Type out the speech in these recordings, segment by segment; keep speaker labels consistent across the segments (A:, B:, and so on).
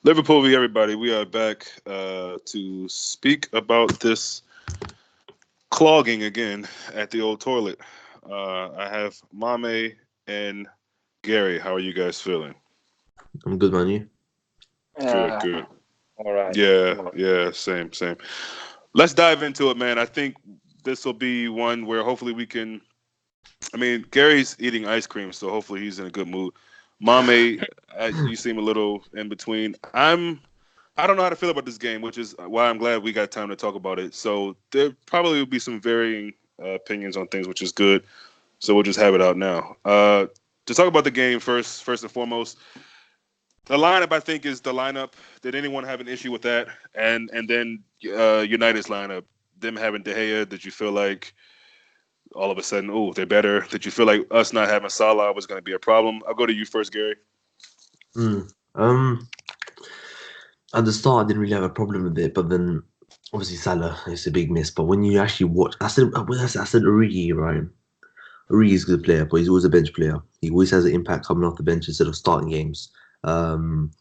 A: Liverpool, everybody. We are back to speak about this clogging again at the old toilet. I have Mame and Gary. How are you guys feeling?
B: I'm good, man. You?
A: Good,
C: Uh,
A: good.
C: all right.
A: Yeah,
C: All right.
A: yeah, same, same. Let's dive into it, man. I think this will be one where hopefully we can. I mean, Gary's eating ice cream, so hopefully he's in a good mood. Mame, you seem a little in between. I don't know how to feel about this game, which is why I'm glad we got time to talk about it. So there probably will be some varying opinions on things, which is good. So we'll just have it out now. To talk about the game first and foremost, the lineup I think is the lineup. Did anyone have an issue with that? And then United's lineup, them having De Gea. Did you feel like all of a sudden, oh, they're better? Did you feel like us not having Salah was going to be a problem? I'll go to you first, Gary.
B: Mm. Um, at the start, I didn't really have a problem with it, but then obviously Salah is a big miss. But when you actually watch, I said Origi, right? Origi's a good player, but he's always a bench player. He always has an impact coming off the bench instead of starting games. Um,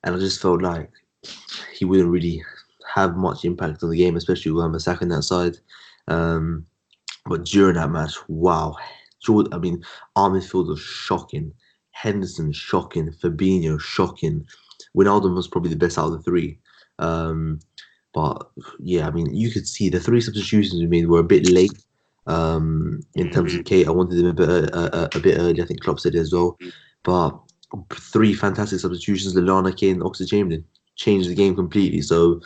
B: and I just felt like he wouldn't really have much impact on the game, especially with Wan-Bissaka on that side. Um, but during that match, wow, Jordan, I mean, our midfield was shocking. Henderson shocking. Fabinho shocking. Wijnaldum was probably the best out of the three. Um, but yeah, I mean, you could see the three substitutions we made were a bit late. In terms
A: Mm-hmm.
B: of Kate, I wanted them a bit early. I think Klopp said it as well. But three fantastic substitutions: Lallana, Kane, Oxlade-Chamberlain changed the game completely. So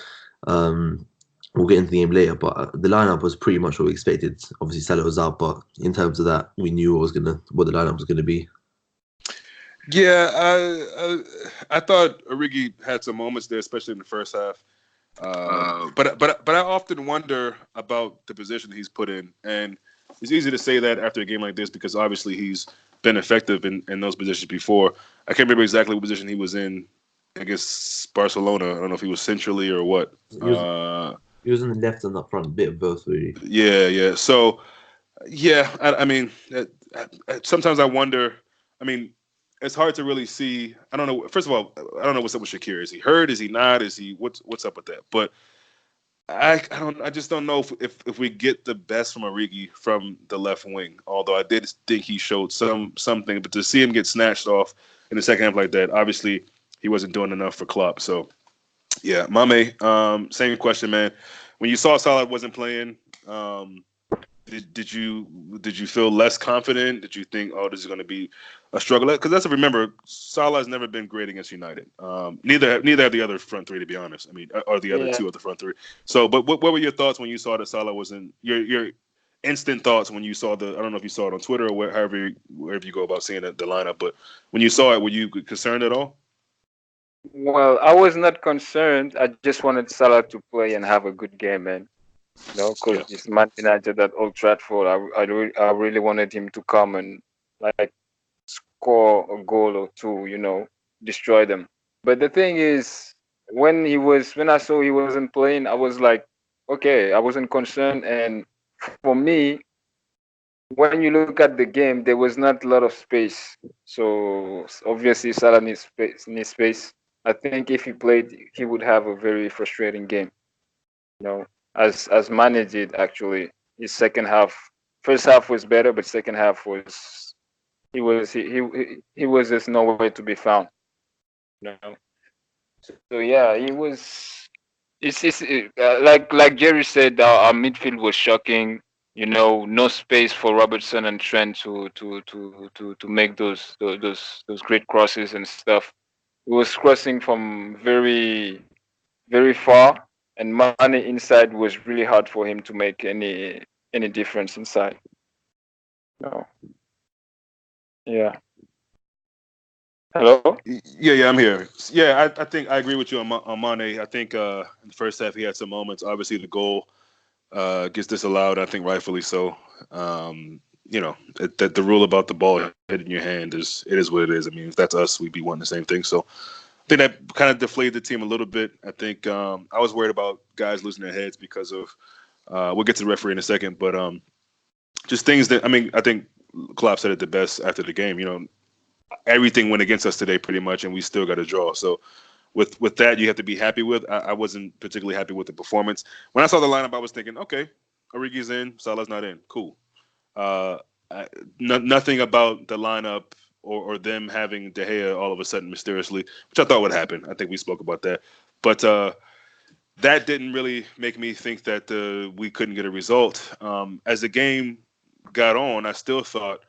B: um, we'll get into the game later, but the lineup was pretty much what we expected. Obviously, Salah was out, but in terms of that, we knew what the lineup was gonna be.
A: Yeah, I thought Origi had some moments there, especially in the first half. But I often wonder about the position he's put in, and it's easy to say that after a game like this because obviously he's been effective in those positions before. I can't remember exactly what position he was in against Barcelona. I don't know if he was centrally or what.
B: He was he was on the left and up front, a bit of both really.
A: Yeah, yeah. So yeah, I mean, sometimes I wonder. I mean, it's hard to really see. I don't know. First of all, I don't know what's up with Shakir. Is he hurt? Is he not? Is he what's up with that? But I just don't know if we get the best from Origi from the left wing. Although I did think he showed something, but to see him get snatched off in the second half like that, obviously he wasn't doing enough for Klopp. So yeah, Mame, same question, man. When you saw Salah wasn't playing, um, did you feel less confident? Did you think, oh, this is going to be a struggle? Because that's remember, Salah has never been great against United. Neither have the other front three, to be honest. I mean, or the other
C: Yeah.
A: two of the front three. So, but what were your thoughts when you saw that Salah wasn't your instant thoughts when you saw the? I don't know if you saw it on Twitter or wherever you go about seeing the lineup, but when you saw it, were you concerned at all?
C: Well, I was not concerned. I just wanted Salah to play and have a good game, man. Because
A: Yeah.
C: it's Man United at Old Trafford. I really wanted him to come and like score a goal or two. Destroy them. But the thing is, when I saw he wasn't playing, I was like, okay, I wasn't concerned. And for me, when you look at the game, there was not a lot of space. So obviously Salah needs space. Needs space. I think if he played, he would have a very frustrating game. You know, as managed it actually. His second half, first half was better, but second half was he was just nowhere to be found. You know. So yeah, he was. Like Jerry said, our midfield was shocking. No space for Robertson and Trent to make those great crosses and stuff. He was crossing from very far, and Mane inside was really hard for him to make any difference inside. No, yeah. Hello.
A: Yeah, yeah, I'm here. Yeah, I think I agree with you on Mane. I think in the first half he had some moments. Obviously, the goal gets disallowed. I think rightfully so. That the rule about the ball hitting your hand is what it is. I mean, if that's us, we'd be wanting the same thing. So I think that kind of deflated the team a little bit. I think I was worried about guys losing their heads because of. We'll get to the referee in a second, but just things that I mean, I think Klopp said it the best after the game. everything went against us today pretty much, and we still got a draw. So with that, you have to be happy with. I wasn't particularly happy with the performance. When I saw the lineup, I was thinking, okay, Origi's in, Salah's not in, cool. Uh, Nothing about the lineup or them having De Gea all of a sudden mysteriously, which I thought would happen. I think we spoke about that, but that didn't really make me think that we couldn't get a result. As the game got on, I still thought,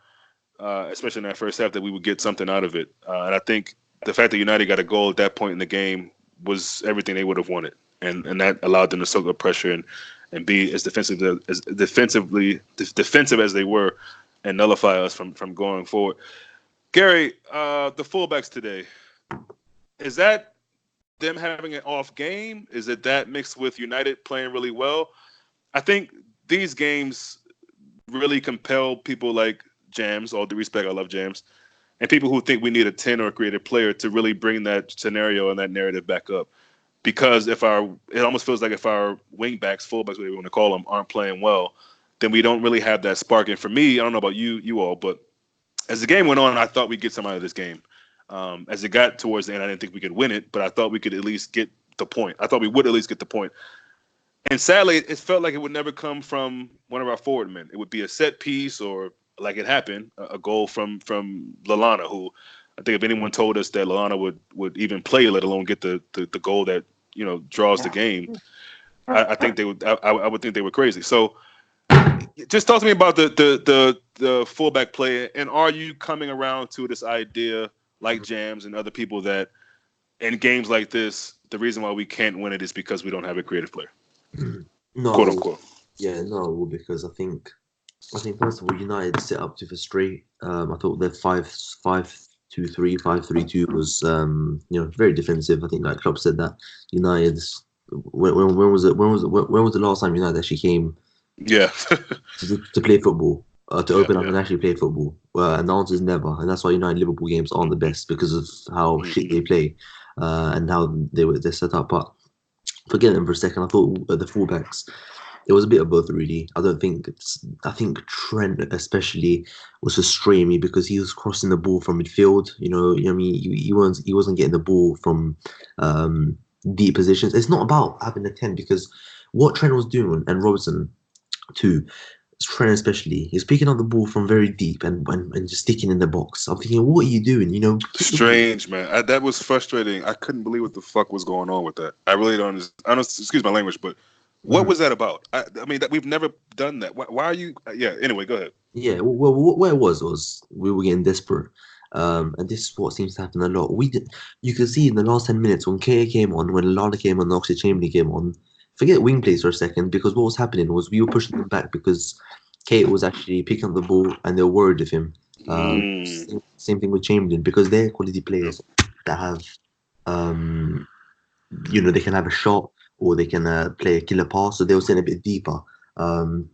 A: especially in that first half, that we would get something out of it. And I think the fact that United got a goal at that point in the game was everything they would have wanted, and that allowed them to soak up pressure and be as defensive as they were, and nullify us from going forward. Gerri, the fullbacks today, is that them having an off game? Is it that mixed with United playing really well? I think these games really compel people like Jams, all due respect, I love Jams, and people who think we need a 10 or a creative player to really bring that scenario and that narrative back up. Because it almost feels like if our wing backs, fullbacks, whatever you want to call them, aren't playing well, then we don't really have that spark. And for me, I don't know about you all, but as the game went on, I thought we'd get some out of this game. As it got towards the end, I didn't think we could win it, but I thought we could at least get the point. I thought we would at least get the point. And sadly, it felt like it would never come from one of our forward men. It would be a set piece or, like it happened, a goal from Lallana, who I think if anyone told us that Lallana would even play, let alone get the goal that draws the game, I think they would. I would think they were crazy. So, just talk to me about the fullback play, and are you coming around to this idea, like Jams and other people, that in games like this, the reason why we can't win it is because we don't have a creative player,
B: No,
A: quote unquote.
B: yeah, no, because I think first of all, United set up to frustrate. I thought their 5-2-3, 5-3-2 was very defensive. I think like Klopp said that United's when was it? When was the last time United actually came
A: Yeah.
B: to play football? To open up
A: yeah.
B: and actually play football? And the answer is never. And that's why United Liverpool games aren't the best because of how shit they play and how they're set up. But forget them for a second. I thought the fullbacks. It was a bit of both, really. I think Trent especially was frustrating me because he was crossing the ball from midfield. I mean, he wasn't getting the ball from deep positions. It's not about having a 10 because what Trent was doing and Robertson too, Trent especially, he's picking up the ball from very deep and just sticking in the box. I'm thinking, what are you doing?
A: Strange, man. That was frustrating. I couldn't believe what the fuck was going on with that. I really don't. Excuse my language, but what was that about? I mean, that we've never done that. Why are you? Yeah. Anyway, go ahead.
B: Yeah, well, what it was we were getting desperate, and this is what seems to happen a lot. You could see in the last 10 minutes when Kea came on, when Lallana came on, Oxlade Chamberlain came on. Forget wing plays for a second because what was happening was we were pushing them back because Kate was actually picking up the ball and they were worried of him. Same thing with Chamberlain because they're quality players that have, they can have a shot or they can play a killer pass, so they were sitting a bit deeper. And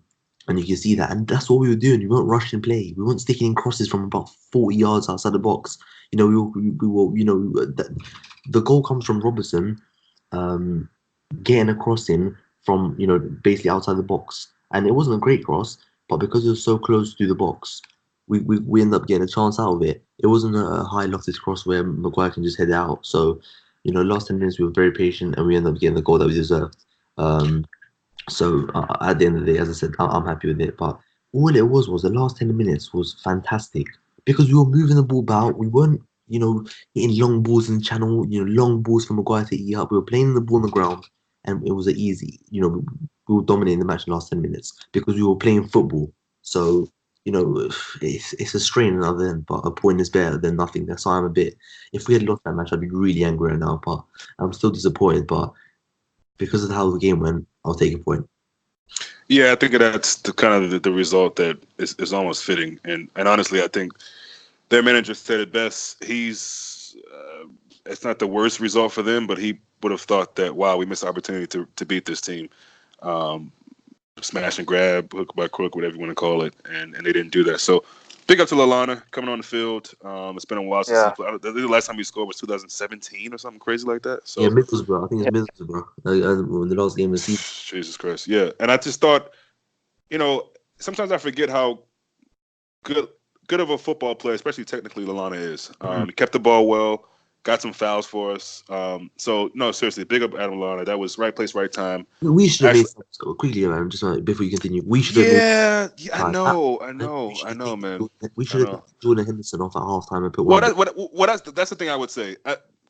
B: you can see that, and that's what we were doing. We weren't rushing play. We weren't sticking in crosses from about 40 yards outside the box. We were, the goal comes from Robertson, getting a cross in from basically outside the box, and it wasn't a great cross, but because it was so close to the box, we ended up getting a chance out of it. It wasn't a high lofted cross where Maguire can just head out. So, last 10 minutes we were very patient, and we ended up getting the goal that we deserved. So at the end of the day, as I said, I'm happy with it. But all it was the last 10 minutes was fantastic because we were moving the ball about. We weren't, hitting long balls in the channel, long balls for Maguire to eat up. We were playing the ball on the ground, and it was an easy, we were dominating the match in the last 10 minutes because we were playing football. So, it's a strain another end, but a point is better than nothing. That's why I'm a bit. If we had lost that match, I'd be really angry right now. But I'm still disappointed. But because of how the game went, I'll take a point.
A: Yeah, I think that's the kind of the result that is almost fitting. And honestly, I think their manager said it best. It's not the worst result for them, but he would have thought that, wow, we missed the opportunity to beat this team. Smash and grab, hook by crook, whatever you want to call it, and they didn't do that. So big up to Lallana coming on the field. It's been a while since he played. The last time he scored was 2017 or something crazy like that. So
B: yeah, Middlesbrough. I think it's Middlesbrough. In the last game of the season.
A: Jesus Christ, yeah. And I just thought, sometimes I forget how good good of a football player, especially technically Lalana is. He kept the ball well, got some fouls for us. So no, seriously, big up Adam Lalana. That was right place, right time.
B: We should have made
A: Actually,
B: some so quickly, man. Just before you continue, we should have made
A: yeah, yeah, I
B: time.
A: know, I
B: And we
A: know,
B: should
A: I
B: have
A: know,
B: taken
A: man.
B: We
A: I
B: should have
A: know.
B: taken Jordan Henderson off at halftime and put
A: Well,
B: one.
A: that's the thing I would say.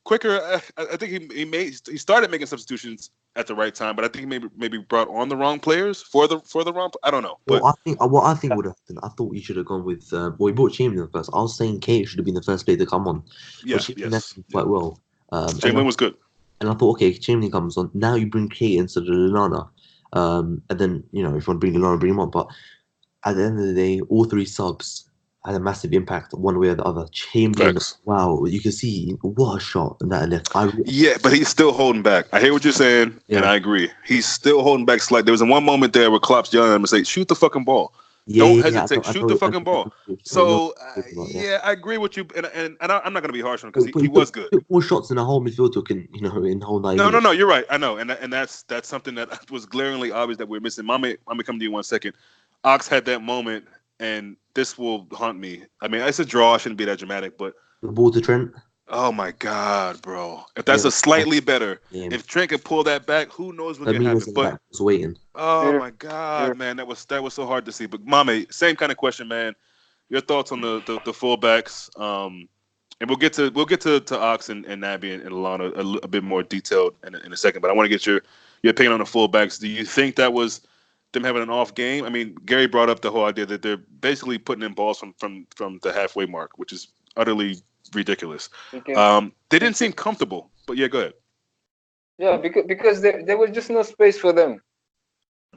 A: Quicker, I think he started making substitutions at the right time, but I think he maybe brought on the wrong players for the wrong. I don't know, but
B: What I think would have happened, I thought you should have gone with. Well, he brought Chamberlain first. I was saying Kate should have been the first player to come on, but
A: yeah,
B: Chamberlain
A: yes,
B: did
A: yeah.
B: quite well.
A: Chamberlain was good.
B: And I thought, okay, Chamberlain comes on. Now you bring Kate instead of Lallana. And then, if you want to bring Lallana, bring him on. But at the end of the day, all three subs had a massive impact one way or the other. Chamberlain,
A: Facts.
B: wow, you can see what a shot that left.
A: Yeah, but he's still holding back. I hear what you're saying, and
B: Yeah.
A: I agree. He's still holding back slightly. There was one moment there where Klopp's yelling at him and say, "Shoot the fucking ball! Don't hesitate. Shoot the fucking ball." So
B: Yeah.
A: yeah, I agree with you, and I'm not gonna be harsh on him because
B: But
A: he
B: he put,
A: was good.
B: put more shots than a whole midfielder can, in the whole 90
A: No,
B: minutes.
A: you're right. I know, and that's something that was glaringly obvious that we're missing. Mame, come to you 1 second. Ox had that moment, and this will haunt me. I mean, it's a draw. I shouldn't be that dramatic, but
B: The ball to Trent.
A: oh my God, bro! If
B: Yeah,
A: that's a slightly better,
B: yeah.
A: if Trent can pull that back, who knows what can
B: Firmino's
A: happen?
B: in the
A: But
B: back was waiting.
A: oh
C: Beautiful.
A: my God, man, that was so hard to see. But Mame, same kind of question, man. Your thoughts on the fullbacks? And we'll get to Ox and Nabi and Alana a bit more detailed in a second. But I want to get your opinion on the fullbacks. Do you think that was them having an off game? I mean, Gary brought up the whole idea that they're basically putting in balls from the halfway mark, which is utterly ridiculous.
C: Because,
A: They didn't seem comfortable. But yeah, go ahead.
C: yeah, because there was just no space for them.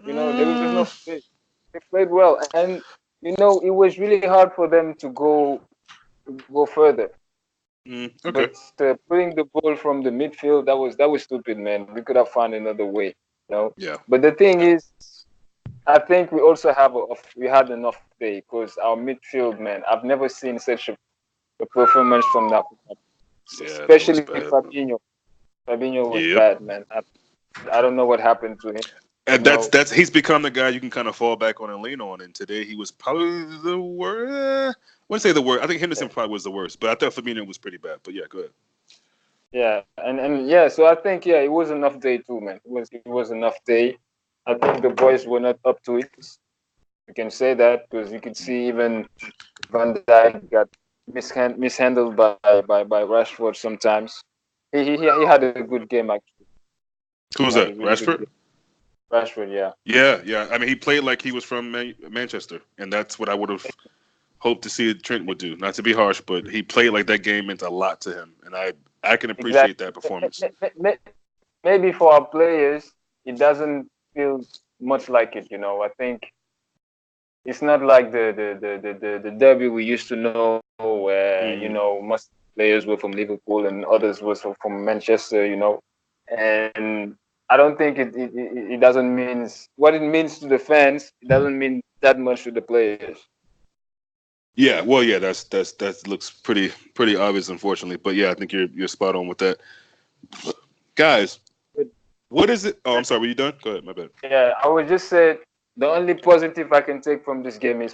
C: There was no
A: Mm,
C: space. They played well, and it was really hard for them to go further.
A: okay.
C: But putting the ball from the midfield, that was stupid, man. We could have found another way.
A: Yeah.
C: But the thing is, I think we also we had an off day because our midfield, man, I've never seen such a performance from that,
A: Yeah, that was
C: especially
A: bad.
C: Fabinho. Fabinho was
A: Yep.
C: bad, man. I don't know what happened to him.
A: And
C: You know,
A: that's he's become the guy you can kind of fall back on and lean on. And today he was probably the worst. I wouldn't say the worst. I think Henderson probably was the worst, but I thought Firmino was pretty bad. But yeah, go ahead.
C: yeah, and yeah. So I think it was enough day too, man. It was enough day. I think the boys were not up to it. You can say that because you could see even Van Dijk got mishandled by Rashford sometimes. He had a good game actually.
A: Who
C: He
A: was
C: had a
A: that?
C: really good
A: Rashford?
C: game. Rashford, yeah.
A: Yeah, yeah. I mean, he played like he was from Manchester, and that's what I would have hoped to see Trent would do. Not to be harsh, but he played like that game meant a lot to him, and I can appreciate
C: Exactly.
A: that performance.
C: Maybe for our players, it doesn't feel much like it. I think it's not like the derby we used to know, where
A: Mm.
C: most players were from Liverpool and others was from Manchester. And I don't think it doesn't mean what it means to the fans. It doesn't mean that much to the players.
A: Yeah, well, yeah, that looks pretty obvious, unfortunately. But yeah, I think you're spot on with that, guys.
C: But
A: What is it? Oh, I'm sorry. Were you done? Go ahead. My bad.
C: yeah, I would just say the only positive I can take from this game is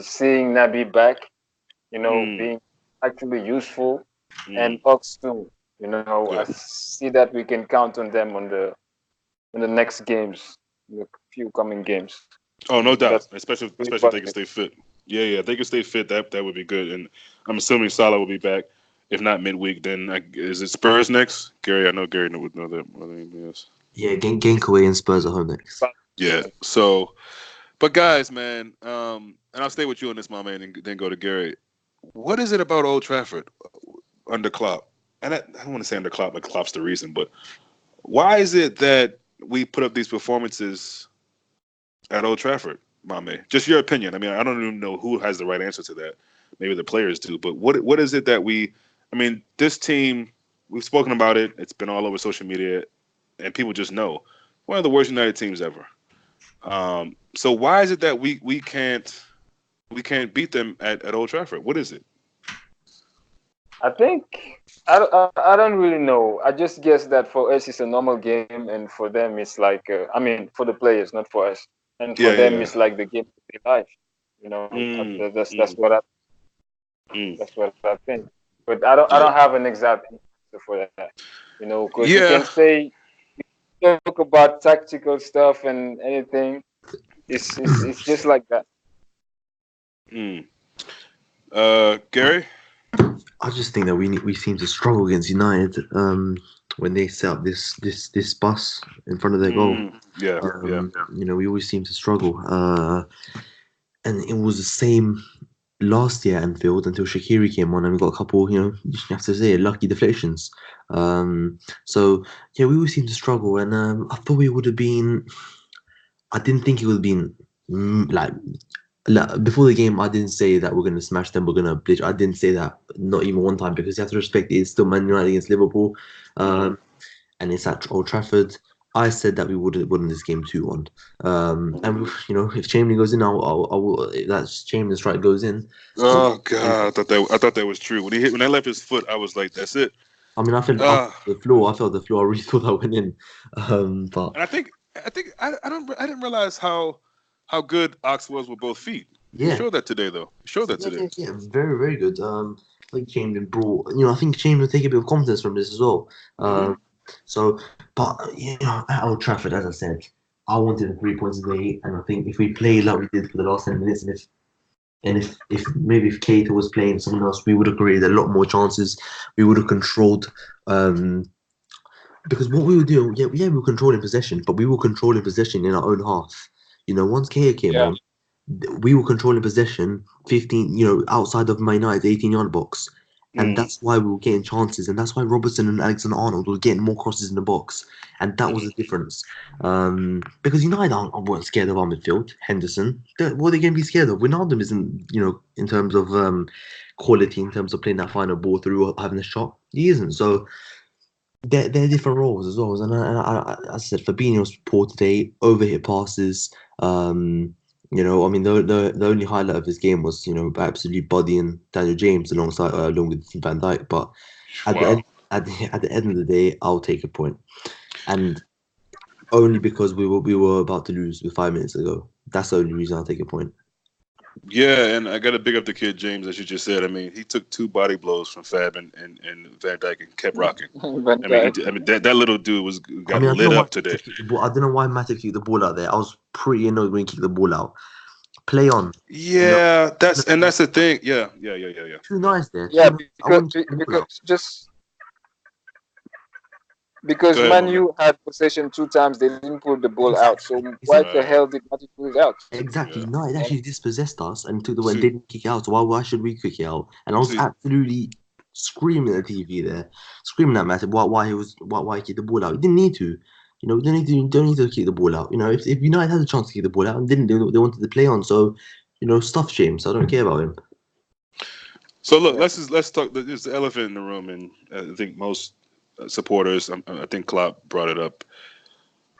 C: seeing Nabi back.
A: Mm,
C: Being actually useful, and
A: mm,
C: Ox too. I
A: good.
C: see that we can count on them on the next games, the few coming games.
A: Oh, no doubt.
C: That's
A: Especially if they can
C: really
A: stay fit. Yeah, yeah. If they can stay fit, that would be good. And I'm assuming Salah will be back. If not midweek, then is it Spurs next? Gary, I know Gary would know that more than anybody else.
B: Yeah, Genk away and Spurs at home next.
A: Yeah.
C: positive.
A: So, but guys, man, and I'll stay with you on this, my man, and then go to Gary. What is it about Old Trafford under Klopp? And I don't want to say under Klopp, like Klopp's the reason, but why is it that we put up these performances at Old Trafford, Mame? Just your opinion. I mean, I don't even know who has the right answer to that. Maybe the players do, but what is it that we? I mean, this team. We've spoken about it. It's been all over social media, and people just know one of the worst United teams ever. So why is it that we can't beat them at Old Trafford? What is it?
C: I think I don't really know. I just guess that for us it's a normal game, and for them it's like I mean for the players, not for us, and for
A: Yeah,
C: them
A: yeah.
C: it's like the game of their life.
A: Mm,
C: That's
A: mm.
C: what I.
A: Mm.
C: That's what I think. But I don't
A: Yeah.
C: have an exact answer for that. Because you can
A: Yeah.
C: say talk about tactical stuff and anything. It's just like that.
A: Mm. Gary.
B: I just think that we seem to struggle against United when they set up this bus in front of their goal.
A: Mm. Yeah. Yeah.
B: We always seem to struggle. And it was the same last year at Anfield until Shaqiri came on and we got a couple, you have to say, lucky deflections. So yeah, we always seem to struggle, and I thought we would have been. I didn't think it would have been like before the game. I didn't say that we're gonna smash them. We're gonna bleach. I didn't say that, not even one time, because you have to respect it's still Man United against Liverpool,
A: Mm.
B: and it's at Old Trafford. I said that we would have won this game 2-1. And if Chamberlain goes in, if that Chamberlain strike goes in.
A: Oh God, I thought that was true. When I left his foot, I was like, "That's it."
B: I mean, I felt off
A: Uh,
B: the floor. I felt the floor. I really thought that went in. But
A: and I didn't realize how good Ox was with both feet. He
B: yeah,
A: showed that today, though. He showed that
B: yeah,
A: today.
B: yeah, yeah, very, very good. I think Chamberlain brought. I think Chamberlain take a bit of confidence from this as well.
A: Hmm.
B: So, but at Old Trafford, as I said, I wanted the 3 points today, and I think if we play like we did for the last 10 minutes, and if maybe if Keita was playing someone else, we would have created a lot more chances. We would have controlled. Because what we were doing, yeah, we were controlling possession, but we were controlling possession in our own half. Once Kea came
C: Yeah,
B: on, we were controlling possession 15, outside of Man United's 18-yard box. And
A: Mm.
B: that's why we were getting chances. And that's why Robertson and Alexander Arnold were getting more crosses in the box. And that was the difference. Because United weren't scared of our midfield. Henderson, what are they going to be scared of? Wijnaldum isn't, in terms of quality, in terms of playing that final ball through or having a shot. He isn't. So they're different roles as well. And I said Fabinho was poor today, overhit passes. I mean, the only highlight of his game was absolutely bodying Daniel James along with Van Dijk. But at the
A: Wow.
B: end at the end of the day, I'll take a point, and only because we were about to lose with 5 minutes ago. That's the only reason I'll take a point.
A: Yeah, and I got to big up the kid James, as you just said. I mean, he took two body blows from Fab and Van Dyke and kept rocking.
C: Van Dijk.
A: I mean that little dude
B: I
A: got
B: mean, I don't
A: lit
B: know why
A: up today.
B: Matip kicked the ball. I don't know why Matip kicked the ball out there. I was pretty annoyed when he kicked the ball out. Play on, you know.
A: Yeah, that's the thing. Yeah, yeah, yeah, yeah, yeah.
B: Too
A: Yeah.
B: nice there.
C: Yeah,
B: Too nice. I wouldn't kick the ball
C: because
B: out.
C: just
A: Go
C: because
A: ahead,
C: Man
A: my man.
C: U had possession two times, they didn't put the ball out.
B: Exactly.
C: So why
B: Exactly.
C: the
A: Right.
C: hell did Matip put it out?
B: Exactly.
A: Yeah.
B: United
C: And
B: actually dispossessed us and took the way and
A: See,
B: didn't kick it out. So why should we kick it out? And I was
A: see.
B: absolutely screaming at the TV there, screaming at Matip why he kicked the ball out. He didn't need to. We don't need to kick the ball out. If United had a chance to kick the ball out and didn't, they wanted to play on. So, stuff James. I don't care about him.
A: So look,
C: yeah,
A: let's talk. There's the elephant in the room, and I think most supporters. I think Klopp brought it up.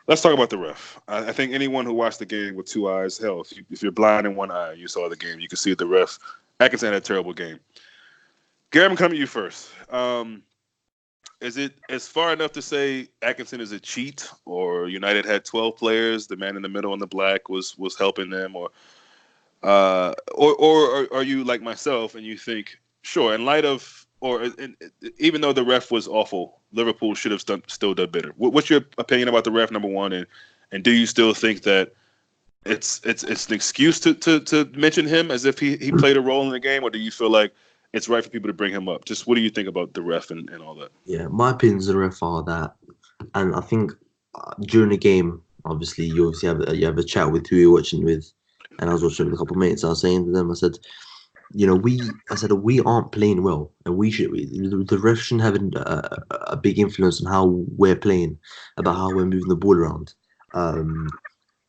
A: Let's talk about the ref. I think anyone who watched the game with two eyes, hell, if you're blind in one eye, you saw the game, you can see the ref. Atkinson had a terrible game. Gary, I'm coming to you first. Is it as far enough to say Atkinson is a cheat, or United had 12 players, the man in the middle in the black was helping them, or are you like myself and you think, sure, in light of, even though the ref was awful, Liverpool should have still done better. What's your opinion about the ref, number one, and do you still think that it's an excuse to mention him as if he played a role in the game, or do you feel like it's right for people to bring him up? Just what do you think about the ref and all that?
B: Yeah, my opinions on the ref are that, and I think during the game, obviously you have a chat with who you're watching with, and I was watching with a couple of mates. I was saying to them, I said we aren't playing well, and the ref shouldn't have a big influence on how we're playing, about how we're moving the ball around. Um,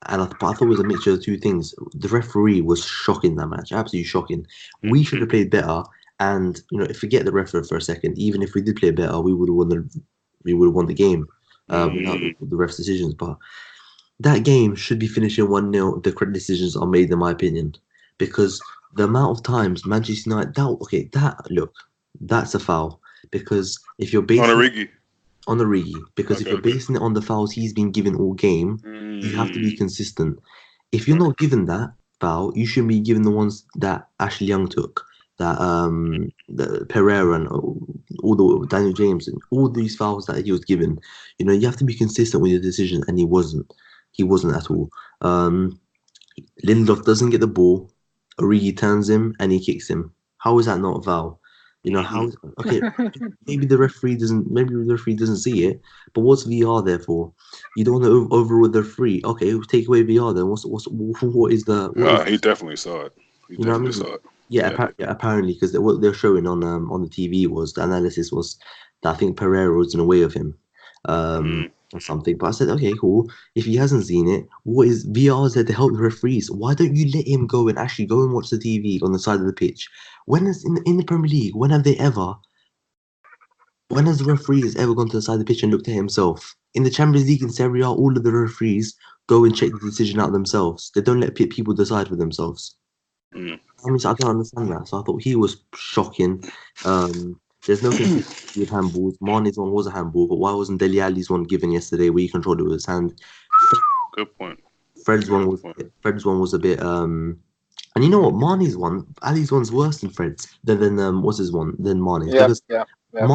B: but I thought it was a mixture of the two things. The referee was shocking that match, absolutely shocking. We should have played better, and forget the referee for a second. Even if we did play better, we would have won the game without
A: Mm,
B: the ref's decisions. But that game should be finishing 1-0 if the correct decisions are made, in my opinion. Because the amount of times Manchester United, that's a foul. Because if you're
A: on
B: basing it
A: Origi.
B: on the Rigi, because if
A: Okay,
B: you're
A: okay.
B: basing it on the fouls he's been given all game, you have to be
A: Mm,
B: consistent. If you're not given that foul, you shouldn't be given the ones that Ashley Young took. the Pereira and all the Daniel James and all these fouls that he was given. You have to be consistent with your decision, and he wasn't. He wasn't at all. Lindelof doesn't get the ball. Origi turns him and he kicks him. How is that not a foul?
A: Mhm.
B: How? Okay, maybe the referee doesn't. Maybe the referee doesn't see it. But what's VR there for? You don't want to overrule the referee. Okay, take away VR then. What is the what is
A: He definitely saw it. He
B: you know what I
A: definitely
B: mean?
A: saw it.
B: Yeah,
A: Yeah.
B: yeah, apparently, because what they're showing on the TV was the analysis was that I think Pereira was in the way of him,
A: Mm.
B: or something. But I said, okay, cool. If he hasn't seen it, what is VR is there to help the referees? Why don't you let him go and actually go and watch the TV on the side of the pitch? When is in the Premier League? When have they ever? When has the referees ever gone to the side of the pitch and looked at himself? In the Champions League and Serie A, all of the referees go and check the decision out themselves. They don't let people decide for themselves.
A: Mm.
B: I don't understand that. So I thought he was shocking. There's no consistency with handballs. Mane's one was a handball, but why wasn't Dele Alli's one given yesterday where he controlled it with his hand?
A: Good point.
B: Fred's one
A: Good
B: was
A: point.
B: Fred's one was a bit and you know what? Mane's one, Ali's one's worse than Fred's. Than what's his one? Than Mane's
C: Yep,
B: because
C: yep, yep.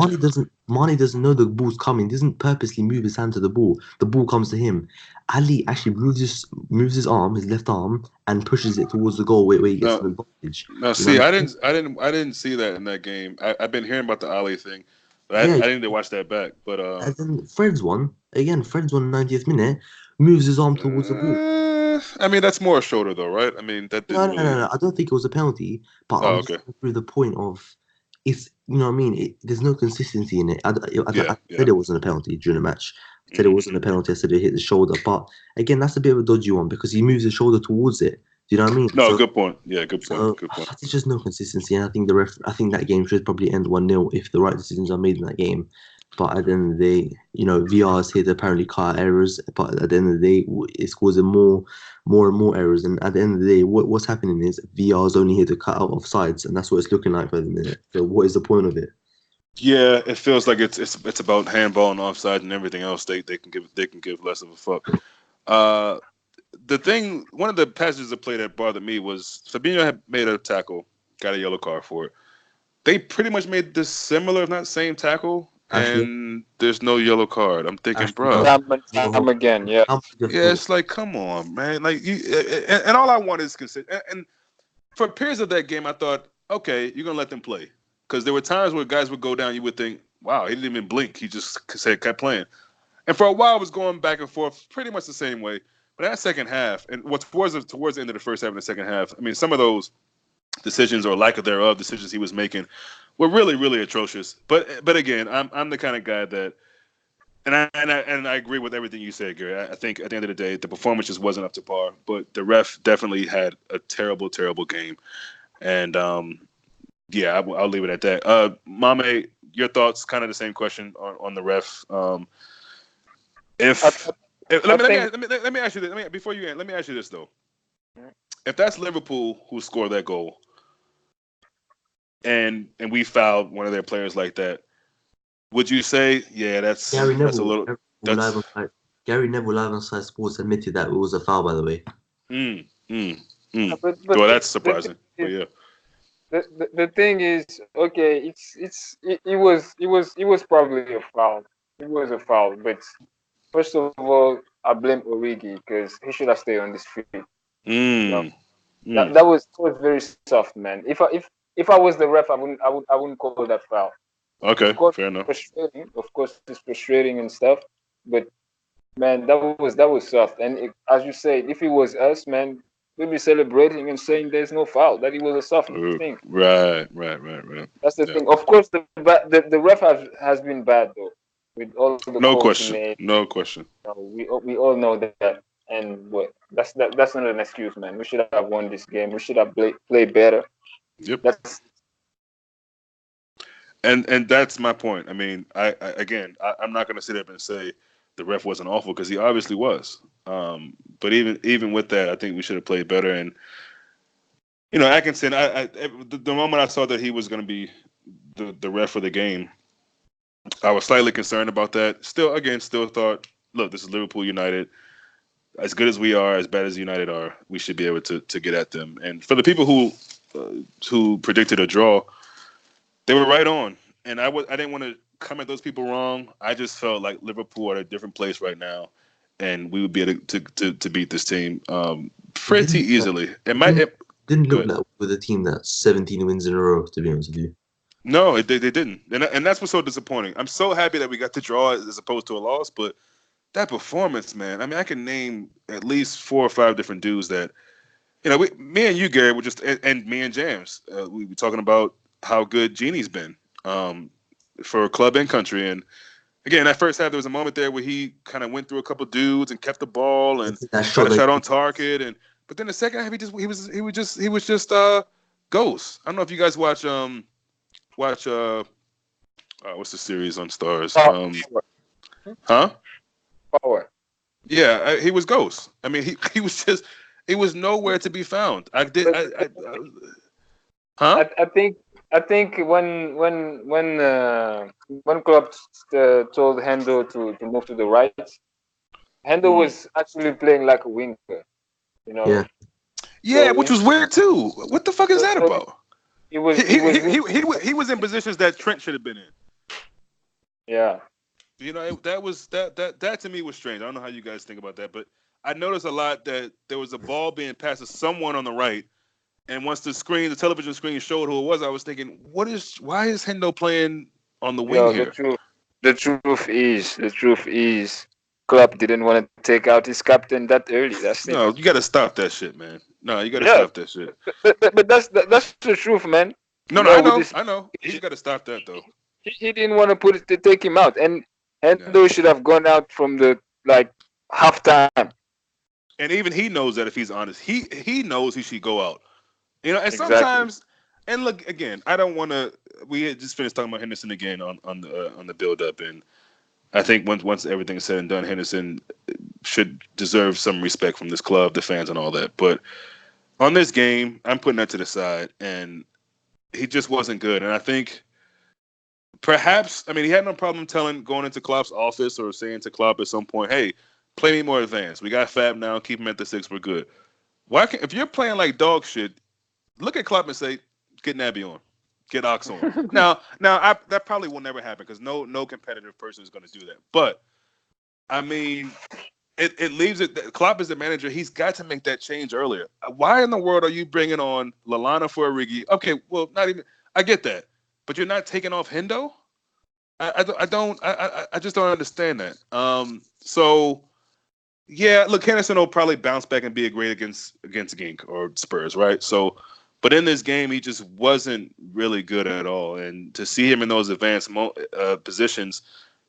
B: Mane doesn't know the ball's coming. He doesn't purposely move his hand to the ball. The ball comes to him. Ali actually moves his arm, his left arm, and pushes it towards the goal where he gets
A: No,
B: an advantage.
A: no.
B: You know
A: See,
B: what
A: I
B: I mean?
A: didn't, I didn't, I didn't see that in that game. I've been hearing about the Ali thing, but
B: Yeah,
A: I didn't watch that back. But
B: and then Fred's one 90th minute, moves his arm towards the ball.
A: I mean, that's more a shoulder, though, right? I mean, that
B: No,
A: didn't
B: no, no, no,
A: really.
B: no. I don't think it was a penalty, but
A: Oh,
B: I'm just
A: okay.
B: going through the point of it's, you know what I mean? There's no consistency in it.
A: Yeah,
B: I
A: yeah.
B: said it wasn't a penalty during the match. I said it wasn't
A: Hmm.
B: a penalty. I said it hit the shoulder. But again, that's a bit of a dodgy one because he moves his shoulder towards it. Do you know what I mean?
A: No, good point. Yeah, good point.
B: So
A: Good point.
B: there's just no consistency, and I think that game should probably end 1-0 if the right decisions are made in that game. But at the end of the day, VR is here to apparently cut out errors. But at the end of the day, it's causing more and more errors. And at the end of the day, what's happening is VR is only here to cut out offsides, and that's what it's looking like for the minute. So what is the point of it?
A: Yeah, it feels like it's about handball and offside and everything else. They can give less of a fuck. Uh, one of the passages of play that bothered me was Fabinho had made a tackle, got a yellow card for it. They pretty much made this similar, if not same tackle,
B: Ashley,
A: and there's no yellow card. I'm thinking,
B: Ashley,
A: bruh,
C: Time and time again. Yeah.
B: how much just
A: yeah,
B: thought?
A: it's like, come on, man. Like you, and all I want is consistent. And for periods of that game, I thought, okay, you're gonna let them play, because there were times where guys would go down. You would think, wow, he didn't even blink. He just said, kept playing. And for a while, it was going back and forth, pretty much the same way. But that second half, and towards the end of the first half and the second half, I mean, some of those decisions or lack of thereof decisions he was making were really, really atrocious. But again, I'm the kind of guy that, and I agree with everything you said, Gary. I think at the end of the day, the performance just wasn't up to par. But the ref definitely had a terrible, terrible game. And yeah, I'll leave it at that. Mame, your thoughts? Kind of the same question on the ref.
C: I,
A: If,
C: I think
A: let me ask you this. Before you end, let me ask you this though. If that's Liverpool who scored that goal, and we fouled one of their players like that, would you say, yeah,
B: Gary
A: that's a
B: Neville,
A: little
B: live
A: that's
B: on Gary Neville live on Sky Sports admitted that it was a foul, by the way.
A: mm, mm, mm.
C: but
A: Well, that's
C: the thing
A: surprising, but
C: is
A: yeah.
C: the thing is okay. It was probably a foul. It was a foul, but first of all, I blame Origi because he should have stayed on this field. You know
A: Mm,
C: that
A: mm.
C: that was very soft, man. If I was the ref, I wouldn't call that foul. Of
A: Okay,
C: course,
A: fair
C: it's
A: enough.
C: frustrating. Of course, it's frustrating and stuff. But man, that was soft. And as you said, if it was us, man, we'd be celebrating and saying there's no foul. That it was a soft thing.
A: Right.
C: That's the
A: Yeah,
C: thing. Of course, the ref has been bad though, with all the
A: no
C: calls he
A: question,
C: made.
A: no question.
C: We all know that. And what that's not an excuse, man. We should have won this game. We should have played better.
A: Yep.
C: That's
A: And that's my point. I mean, I'm not going to sit up and say the ref wasn't awful because he obviously was. But even with that, I think we should have played better. And Atkinson, the moment I saw that he was going to be the ref for the game, I was slightly concerned about that. Still thought, look, this is Liverpool United. As good as we are, as bad as United are, we should be able to get at them. And for the people who who predicted a draw, they were right on, and I didn't want to come at those people wrong. I just felt like Liverpool are at a different place right now, and we would be able to beat this team
B: It
A: pretty
B: didn't.
A: easily. It
B: It
A: might.
B: didn't look
A: Good.
B: like with a team that's 17 wins in a row. To be honest with you.
A: No, they didn't, and that's what's so disappointing. I'm so happy that we got the draw as opposed to a loss, but that performance, man. I mean, I can name at least 4 or 5 different dudes that me and you, Gary, were just, and me and James, we were talking about how good Genie's been um, for club and country. And again, that first half, there was a moment there where he kind of went through a couple dudes and kept the ball
B: I
A: and
B: think that
A: got
B: shot
A: a
B: that
A: shot on target. And but then the second half, he was just ghost. I don't know if you guys watch what's the series on Stars?
C: Power.
A: Huh?
C: Power.
A: Yeah, he was ghost. I mean, he was just he was nowhere to be found.
C: But
A: Huh?
C: I think when Klopp told Hendo to move to the right, Hendo
A: Hmm.
C: was actually playing like a winger, you know.
B: yeah.
A: Yeah,
C: So
A: which was weird too. What the fuck is that
C: so
A: about?
C: he was he was
A: He was in positions that Trent should have been in.
C: yeah.
A: That was that to me was strange. I don't know how you guys think about that, but I noticed a lot that there was a ball being passed to someone on the right, and once the television screen showed who it was, I was thinking, why is Hendo playing on the wing
C: Yo,
A: here?
C: the truth is, Klopp didn't want to take out his captain that early. That's it.
A: No, you got to stop that shit, man. No, you got to
C: Yeah,
A: stop that shit.
C: but that's the truth, man.
A: No, no, I
C: With
A: know,
C: this,
A: I know.
C: he,
A: You got to stop that though.
C: he didn't want to to take him out, and
A: Yeah.
C: Hendo should have gone out from the like halftime.
A: And even he knows that if he's honest, he knows he should go out. And
C: Exactly.
A: sometimes, and look again, I don't want to. We had just finished talking about Henderson again on the build up, and I think once everything's said and done, Henderson should deserve some respect from this club, the fans, and all that. But on this game, I'm putting that to the side, and he just wasn't good. And I think perhaps, I mean, he had no problem going into Klopp's office or saying to Klopp at some point, "Hey, play me more advanced. We got Fab now. Keep him at the 6. We're good." If you're playing like dog shit, look at Klopp and say, "Get Naby on, get Ox on." That probably will never happen because no competitive person is going to do that. But I mean, it leaves it. Klopp is the manager. He's got to make that change earlier. Why in the world are you bringing on Lallana for Origi? Okay, well, not even. I get that, but you're not taking off Hendo. I just don't understand that. So yeah, look, Henderson will probably bounce back and be a great against Gink or Spurs, right? So, but in this game, he just wasn't really good at all. And to see him in those advanced positions,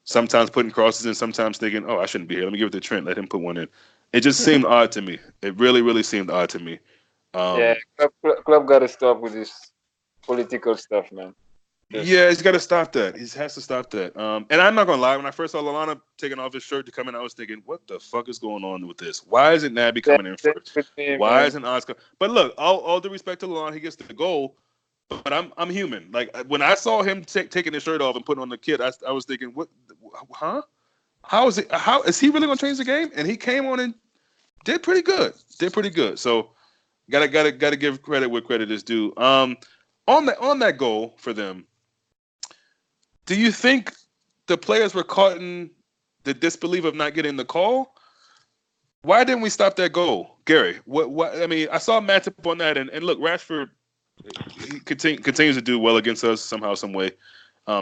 A: sometimes putting crosses in, sometimes thinking, "Oh, I shouldn't be here. Let me give it to Trent. Let him put one in." It just seemed odd to me. It really, really seemed odd to me.
C: Yeah,
A: Um,
C: club got to stop with this political stuff, man. Just
A: Yeah, he's got to stop that. He has to stop that. And I'm not gonna lie. When I first saw Lalana taking off his shirt to come in, I was thinking, "What the fuck is going on with this? Why isn't Naby
C: same,
A: coming in
C: same
A: first?
C: with me,
A: Why
C: man.
A: isn't Oscar?" But look, all due respect to Lalana, he gets the goal. But I'm human. Like when I saw him taking his shirt off and putting on the kit, I was thinking, "What? Huh? How is it? How is he really gonna change the game?" And he came on and did pretty good. Did pretty good. So gotta give credit where credit is due. On that goal for them. Do you think the players were caught in the disbelief of not getting the call? Why didn't we stop that goal, Gary? What? I mean, I saw Matip on that, and look, Rashford he continues to do well against us somehow, some way.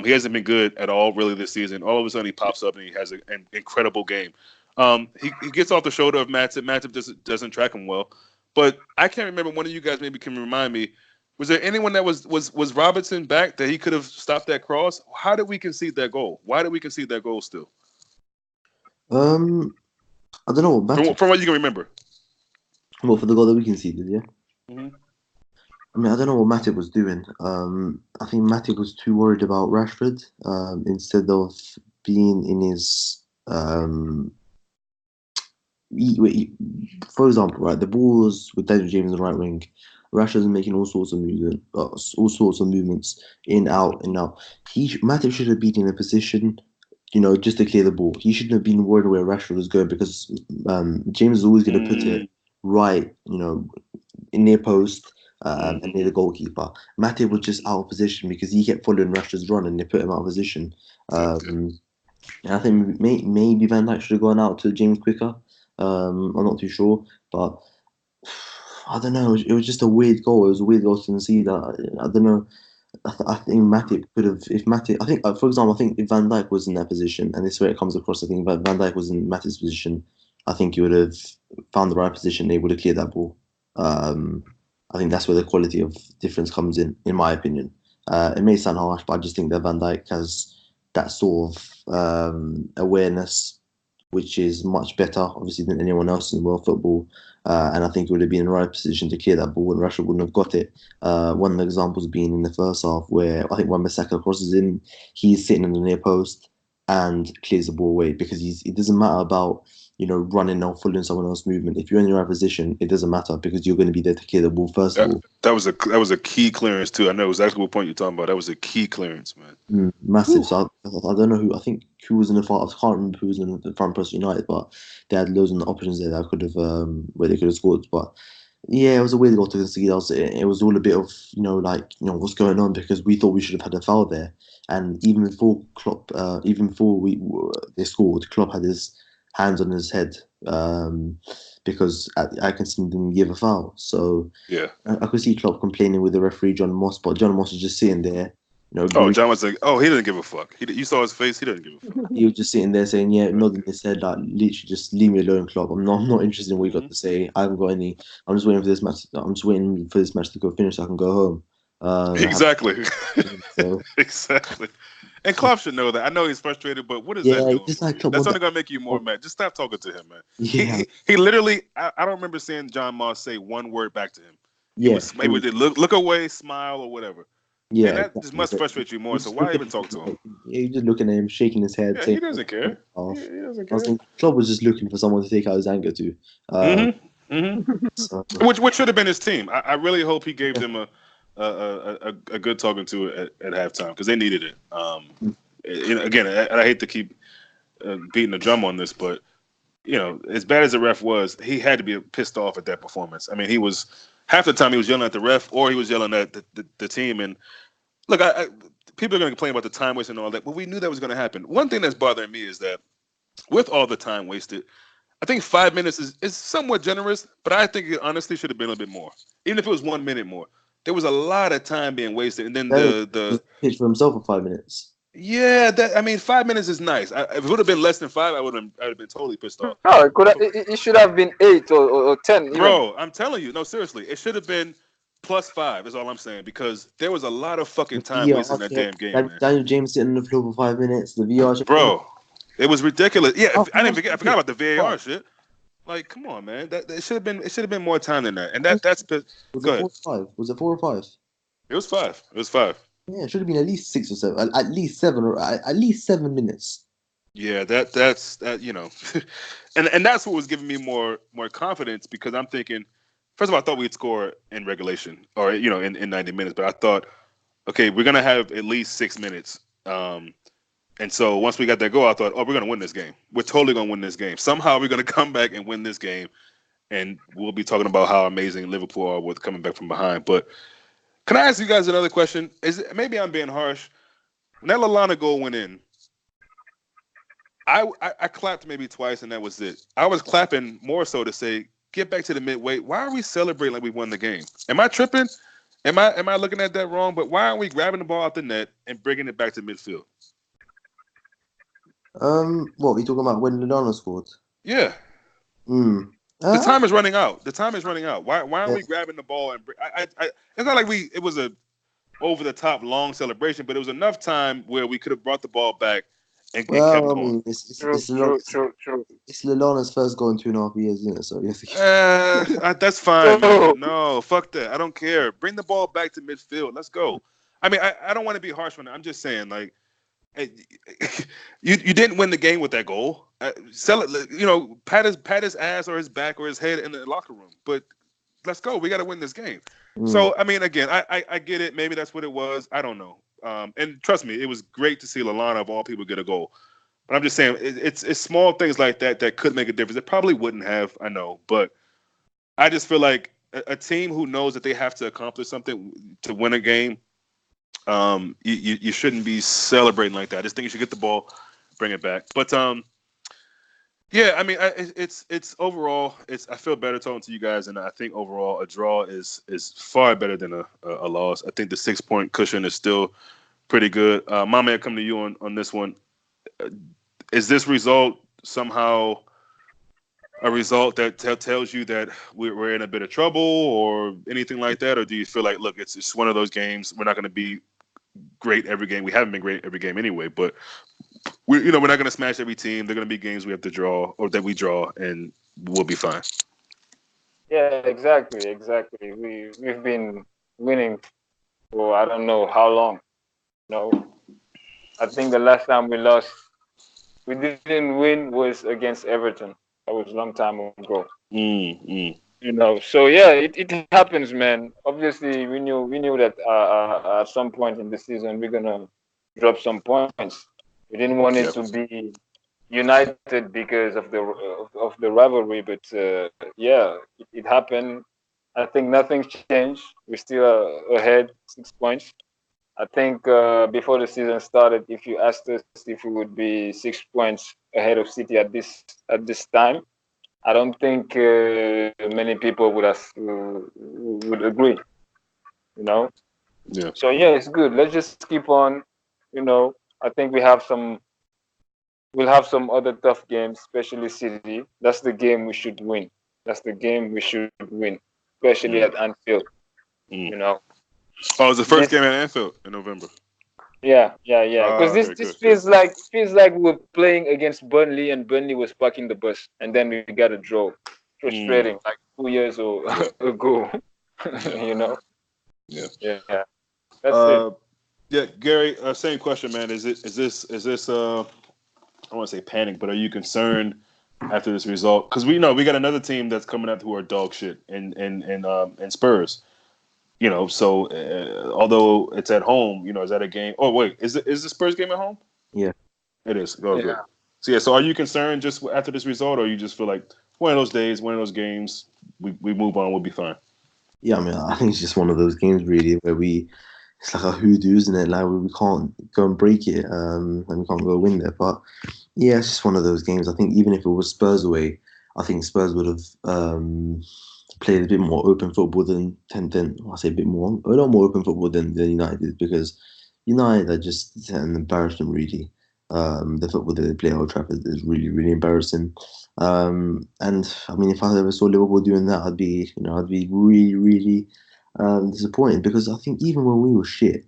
A: He hasn't been good at all really this season. All of a sudden, he pops up and he has an incredible game. He gets off the shoulder of Matip. Matip doesn't track him well, but I can't remember. One of you guys maybe can remind me. Was there anyone that was Robertson back that he could have stopped that cross? How did we concede that goal? Why did we concede that goal still?
B: Um, I don't know what Matip.
A: From what you can remember.
B: Well, for the goal that we conceded, yeah.
A: Mm-hmm.
B: I mean, I don't know what Matip was doing. I think Matip was too worried about Rashford instead of being in his. For example, right, the ball was with Daniel James on the right wing. Rashford's making all sorts of movements in, out, in, out. Matip should have been in a position, just to clear the ball. He shouldn't have been worried where Rashford was going because James is always going to put it
A: Mm,
B: right, in near post and near the goalkeeper. Matip was just out of position because he kept following Rashford's run and they put him out of position. And I think maybe Van Dijk should have gone out to James quicker. I'm not too sure, but I don't know. It was just a weird goal. It was a weird goal to concede. I don't know. I think Matip could have, if Matip, I think, for example, I think if Van Dijk was in that position, and this is where it comes across, I think if Van Dijk was in Matip's position, I think he would have found the right position. They would have cleared that ball. I think that's where the quality of difference comes in my opinion. It may sound harsh, but I just think that Van Dijk has that sort of awareness, which is much better, obviously, than anyone else in world football. And I think he would have been in the right position to clear that ball, and Rashford wouldn't have got it. One of the examples being in the first half, where I think when Bissaka crosses in, he's sitting in the near post and clears the ball away because it doesn't matter about running or following someone else's movement. If you're in your right position, it doesn't matter because you're going to be there to clear the ball first of all.
A: That was a key clearance too. I know exactly what point you're talking about. That was a key clearance, man.
B: Massive. Ooh. So I don't know who. I think who was in the front. I can't remember who was in the front post United, but they had loads of options there that could have where they could have scored. But yeah, it was a weird goal to concede. It was all a bit of what's going on because we thought we should have had a foul there, and even before Klopp, even before they scored, Klopp had his hands on his head because I can see him didn't give a foul. So
A: yeah,
B: I could see Klopp complaining with the referee John Moss, but John Moss was just sitting there.
A: John was like, he didn't give a fuck. You saw his face. He didn't give a fuck.
B: He was just sitting there saying, nodding his head, like literally just leave me alone, Klopp. I'm not interested in what you got to say. I haven't got any. I'm just waiting for this match. I'm just waiting for this match to go finish so I can go home.
A: Exactly.
B: So.
A: Exactly. And Klopp should know that. I know he's frustrated, but what is that doing?
B: Just like Klopp,
A: that's only gonna make you more mad. Just stop talking to him, man.
B: Yeah.
A: He literally. I don't remember seeing John Moss say one word back to him.
B: Yeah.
A: Maybe did look away, smile, or whatever.
B: Yeah,
A: and that just must frustrate you more. So why even talk to him?
B: Yeah, you're just looking at him, shaking his head.
A: Yeah, he doesn't care. He doesn't care.
B: I think Klopp was just looking for someone to take out his anger to.
A: So. Which should have been his team. I really hope he gave them a good talking to at halftime because they needed it. Again, I hate to keep beating the drum on this, but as bad as the ref was, he had to be pissed off at that performance. I mean, he was half the time he was yelling at the ref or he was yelling at the team. And look, people are going to complain about the time waste and all that, but we knew that was going to happen. One thing that's bothering me is that with all the time wasted, I think 5 minutes is somewhat generous, but I think it honestly should have been a bit more. Even if it was 1 minute more, there was a lot of time being wasted. And then the
B: pitch for himself for 5 minutes.
A: Yeah, 5 minutes is nice. If it would have been less than 5, I would have been totally pissed off.
C: No, it should have been 8 or 10.
A: Bro,
C: even.
A: I'm telling you, no, seriously, it should have been +5. Is all I'm saying because there was a lot of fucking time wasted in that damn game. Man.
B: Daniel James sitting on the floor for 5 minutes. The VR,
A: bro, it was ridiculous. Yeah, I forgot about the VAR shit. Like, come on, man. It should have been more time than that. And that's go ahead.
B: Was it 4 or 5?
A: It was 5. It was 5.
B: Yeah, it should have been at least 6 or 7, at least 7 or at least 7 minutes.
A: Yeah, that's and that's what was giving me more confidence because I'm thinking, first of all, I thought we'd score in regulation or in 90 minutes, but I thought, okay, we're gonna have at least 6 minutes. And so once we got that goal, I thought, we're gonna win this game. We're totally gonna win this game. Somehow we're gonna come back and win this game, and we'll be talking about how amazing Liverpool are with coming back from behind, but. Can I ask you guys another question? Maybe I'm being harsh. When that Lallana goal went in, I clapped maybe twice and that was it. I was clapping more so to say, get back to the midweight. Why are we celebrating like we won the game? Am I tripping? Am I looking at that wrong? But why aren't we grabbing the ball out the net and bringing it back to midfield?
B: What are you talking about when Lallana scored?
A: Yeah. The time is running out. Why aren't we grabbing the ball and it's not like it was a over the top long celebration, but it was enough time where we could have brought the ball back and kept going.
B: I mean, it's Lallana's first goal in 2.5 years, isn't it? So yes.
A: That's fine, man. No, fuck that. I don't care. Bring the ball back to midfield. Let's go. I mean, I don't want to be harsh on it. I'm just saying, like, you didn't win the game with that goal. Pat his ass or his back or his head in the locker room. But let's go. We got to win this game. So, I mean, again, I get it. Maybe that's what it was. I don't know. And trust me, it was great to see Lallana of all people get a goal. But I'm just saying, it's small things like that could make a difference. It probably wouldn't have, I know. But I just feel like a team who knows that they have to accomplish something to win a game, you shouldn't be celebrating like that. I just think you should get the ball, bring it back. But yeah, I mean, it's overall, it's I feel better talking to you guys, and I think overall a draw is far better than a loss. I think the 6 point cushion is still pretty good. Mame, I come to you on this one. Uh, Is this result somehow a result that tells you that we're in a bit of trouble or anything like that, or do you feel like, look, it's one of those games, we're not going to be great every game. We haven't been great every game anyway, but we're not going to smash every team. They're going to be games we have to draw or that we draw, and we'll be fine.
C: Yeah, exactly, exactly. We've been winning for I don't know how long. No, I think the last time we didn't win was against Everton. That was a long time ago.
A: Mm, mm.
C: So yeah, it happens, man. Obviously, we knew that at some point in the season we're gonna drop some points. We didn't want it
A: Yep.
C: to be united because of the rivalry, but yeah, it happened. I think nothing's changed. We're still ahead 6 points. I think before the season started, if you asked us if we would be 6 points ahead of City at this time, I don't think many people would agree. You know.
A: Yeah.
C: So yeah, it's good. Let's just keep on. I think we'll have some other tough games, especially City. That's the game we should win. That's the game we should win, especially at
A: Mm,
C: Anfield. You
A: mm.
C: know.
A: Oh, it was the first
C: This
A: game at Anfield in November.
C: Yeah, yeah, yeah. Because this
A: Okay,
C: this
A: good, good.
C: feels like we're playing against Burnley and Burnley was parking the bus and then we got a draw. Frustrating,
A: Mm,
C: like 2 years
A: yeah,
C: ago.
A: yeah,
C: you know?
A: yeah.
C: Yeah, that's it.
A: Uh, yeah, Gary. Same question, man. Is this I want to say panic, but are you concerned after this result? Because we know we got another team that's coming out who are dog shit, and Spurs. So although it's at home, is that a game? Oh wait, is the Spurs game at home?
B: Yeah.
A: It is. Oh, good.
C: Yeah.
A: So yeah, so are you concerned just after this result, or you just feel like one of those days, one of those games, we move on, we'll be fine.
B: Yeah, I mean, I think it's just one of those games really where it's like a hoodoo, isn't it? Like we can't go and break it, and we can't go win there. But yeah, it's just one of those games. I think even if it was Spurs away, I think Spurs would have played a bit more open football than I say a bit more, a lot more open football than United did, because United are just an embarrassment really. The football that they play at Old Trafford is really really embarrassing. And I mean, if I ever saw Liverpool doing that, I'd be really really disappointed, because I think even when we were shit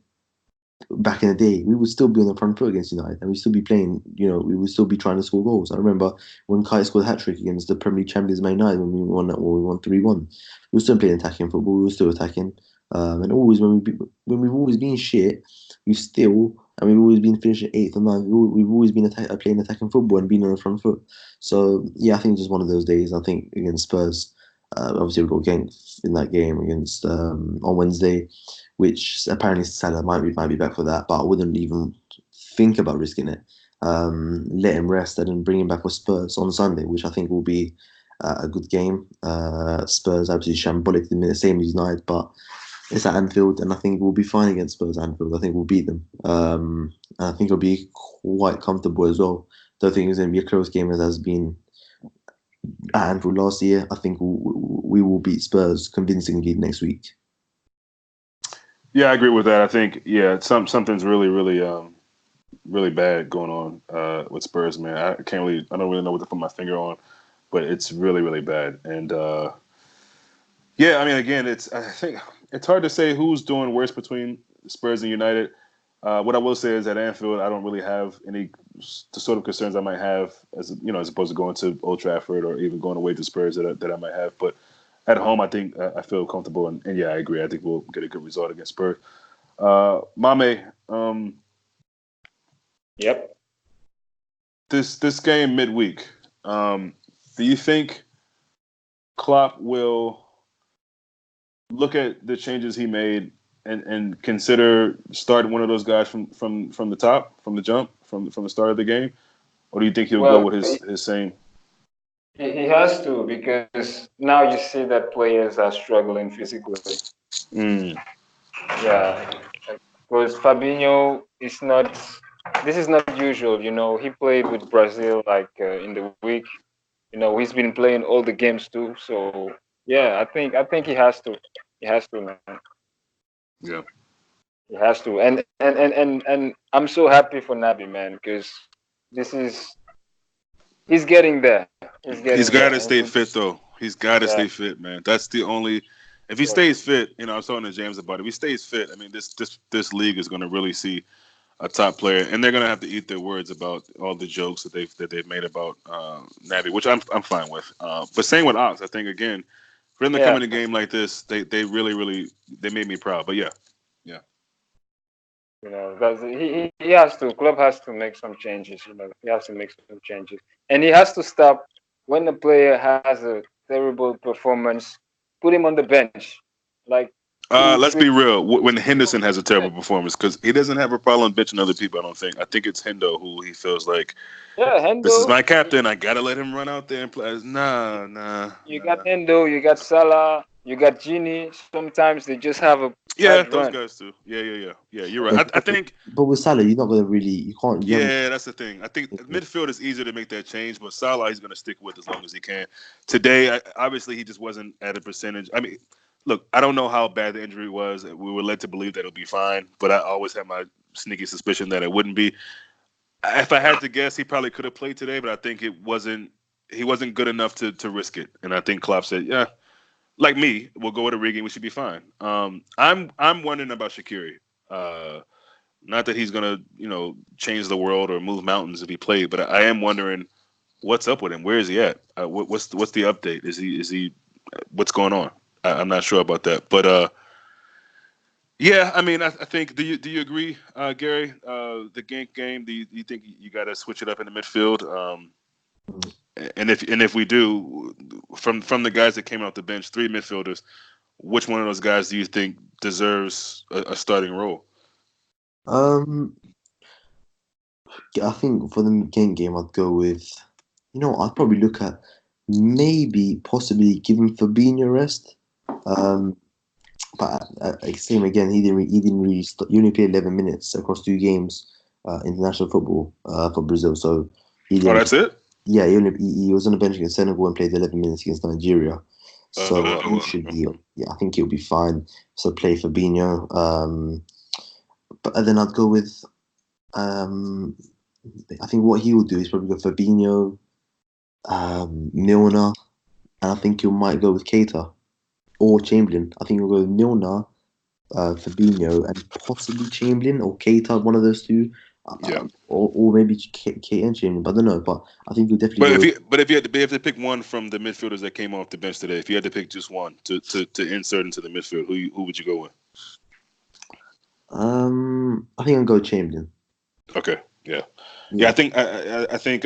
B: back in the day, we would still be on the front foot against United, and we'd still be playing. We would still be trying to score goals. I remember when Kai scored a hat trick against the Premier League champions Man United when we won 3-1. We were still playing attacking football. We were still attacking, and always when we've always been shit, we've always been finishing eighth or ninth. We've always been playing attacking football and being on the front foot. So yeah, I think it's just one of those days. I think against Spurs, obviously we got ganked in that game against on Wednesday, which apparently Salah might be back for that, but I wouldn't even think about risking it. Let him rest and then bring him back for Spurs on Sunday, which I think will be a good game. Spurs absolutely shambolic the same as United, but it's at Anfield, and I think we'll be fine against Spurs at Anfield. I think we'll beat them. And I think it'll be quite comfortable as well. Don't think it's going to be a close game as has been at Anfield last year. I think we will beat Spurs convincingly next week.
A: Yeah, I agree with that. I think something's really really really bad going on with Spurs, man. I don't really know what to put my finger on, but it's really really bad. And yeah, I mean, again, I think it's hard to say who's doing worse between Spurs and United. What I will say is at Anfield, I don't really have any the sort of concerns I might have as opposed to going to Old Trafford or even going away to Spurs that I might have. But at home, I think I feel comfortable, and yeah, I agree. I think we'll get a good result against Spurs. Mame,
C: Yep.
A: this game midweek, do you think Klopp will look at the changes he made and consider starting one of those guys from the top, from the jump, from the start of the game, or do you think he'll go
C: Well,
A: with his same?
C: He has to because now you see that players are struggling physically.
A: Mm.
C: Yeah, because Fabinho is not. This is not usual. He played with Brazil like in the week. He's been playing all the games too. So yeah, I think he has to. He has to, man.
A: Yeah.
C: He has to. And I'm so happy for Nabi, man, because this is he's getting there. He's getting
A: He's
C: there,
A: got to
C: and
A: stay fit though. He's got to
C: yeah,
A: stay fit, man. That's the only. If he stays fit, I was talking to James about it. If he stays fit, I mean, this league is going to really see a top player, and they're going to have to eat their words about all the jokes that they've made about Naby, which I'm fine with. But same with Ox. I think again, for them to come
C: yeah.
A: in a game like this, they really they made me proud. But yeah, yeah.
C: That's he has to. Club has to make some changes. He has to make some changes, and he has to stop when the player has a terrible performance. Put him on the bench, like two,
A: Let's
C: three.
A: be real. When Henderson has a terrible performance, because he doesn't have a problem bitching other people. I don't think. I think it's Hendo who he feels like
C: Yeah,
A: this is
C: Hendo.
A: my captain. I gotta let him run out there and play. Nah, nah,
C: You got
A: nah.
C: Hendo. You got Salah. You got Genie. Sometimes they just have a
A: Yeah,
C: bad
A: those
C: run.
A: guys too. Yeah. You're right.
B: Yeah,
A: I think.
B: but with Salah, you're not gonna really, you can't, you haven't.
A: Yeah, that's the thing. I think midfield is easier to make that change, but Salah he's going to stick with as long as he can. Today, obviously, he just wasn't at a percentage. I mean, look, I don't know how bad the injury was. We were led to believe that it'll be fine, but I always had my sneaky suspicion that it wouldn't be. If I had to guess, he probably could have played today, but I think it wasn't. He wasn't good enough to risk it, and I think Klopp said, "Yeah, like me, we'll go with Origi. We should be fine." I'm wondering about Shaqiri. Not that he's gonna, change the world or move mountains if he played, but I am wondering what's up with him. Where is he at? What's the update? Is he what's going on? I'm not sure about that, but yeah. I mean, I think do you agree, Gary? The Gank game. Do you think you got to switch it up in the midfield? And if we do, from the guys that came off the bench, three midfielders, which one of those guys do you think deserves a starting role?
B: Um, I think for the game, I'd go with, I'd probably look at maybe possibly giving Fabinho a rest. Um, but same again, he didn't really he only played 11 minutes across two games, international football, for Brazil. So he
A: Oh,
B: didn't.
A: that's it.
B: Yeah, he was on the bench against Senegal and played 11 minutes against Nigeria. So he should be.
A: Okay.
B: Yeah, I think he'll be fine. So play Fabinho. But then I'd go with. Um, I think what he will do is probably go Fabinho, Milner, and I think he might go with Keita or Chamberlain. I think he'll go with Milner, Fabinho, and possibly Chamberlain or Keita, one of those two,
A: Yeah.
B: or maybe Kate and Chamberlain. But I don't know. But I think he'll definitely
A: But
B: go
A: if
B: with.
A: you but if you had to be able to pick one from the midfielders that came off the bench today, if you had to pick just one to insert into the midfield, who would you go with?
B: I think I'll go Chamberlain.
A: Okay, yeah, yeah. I
B: Yeah.
A: think I think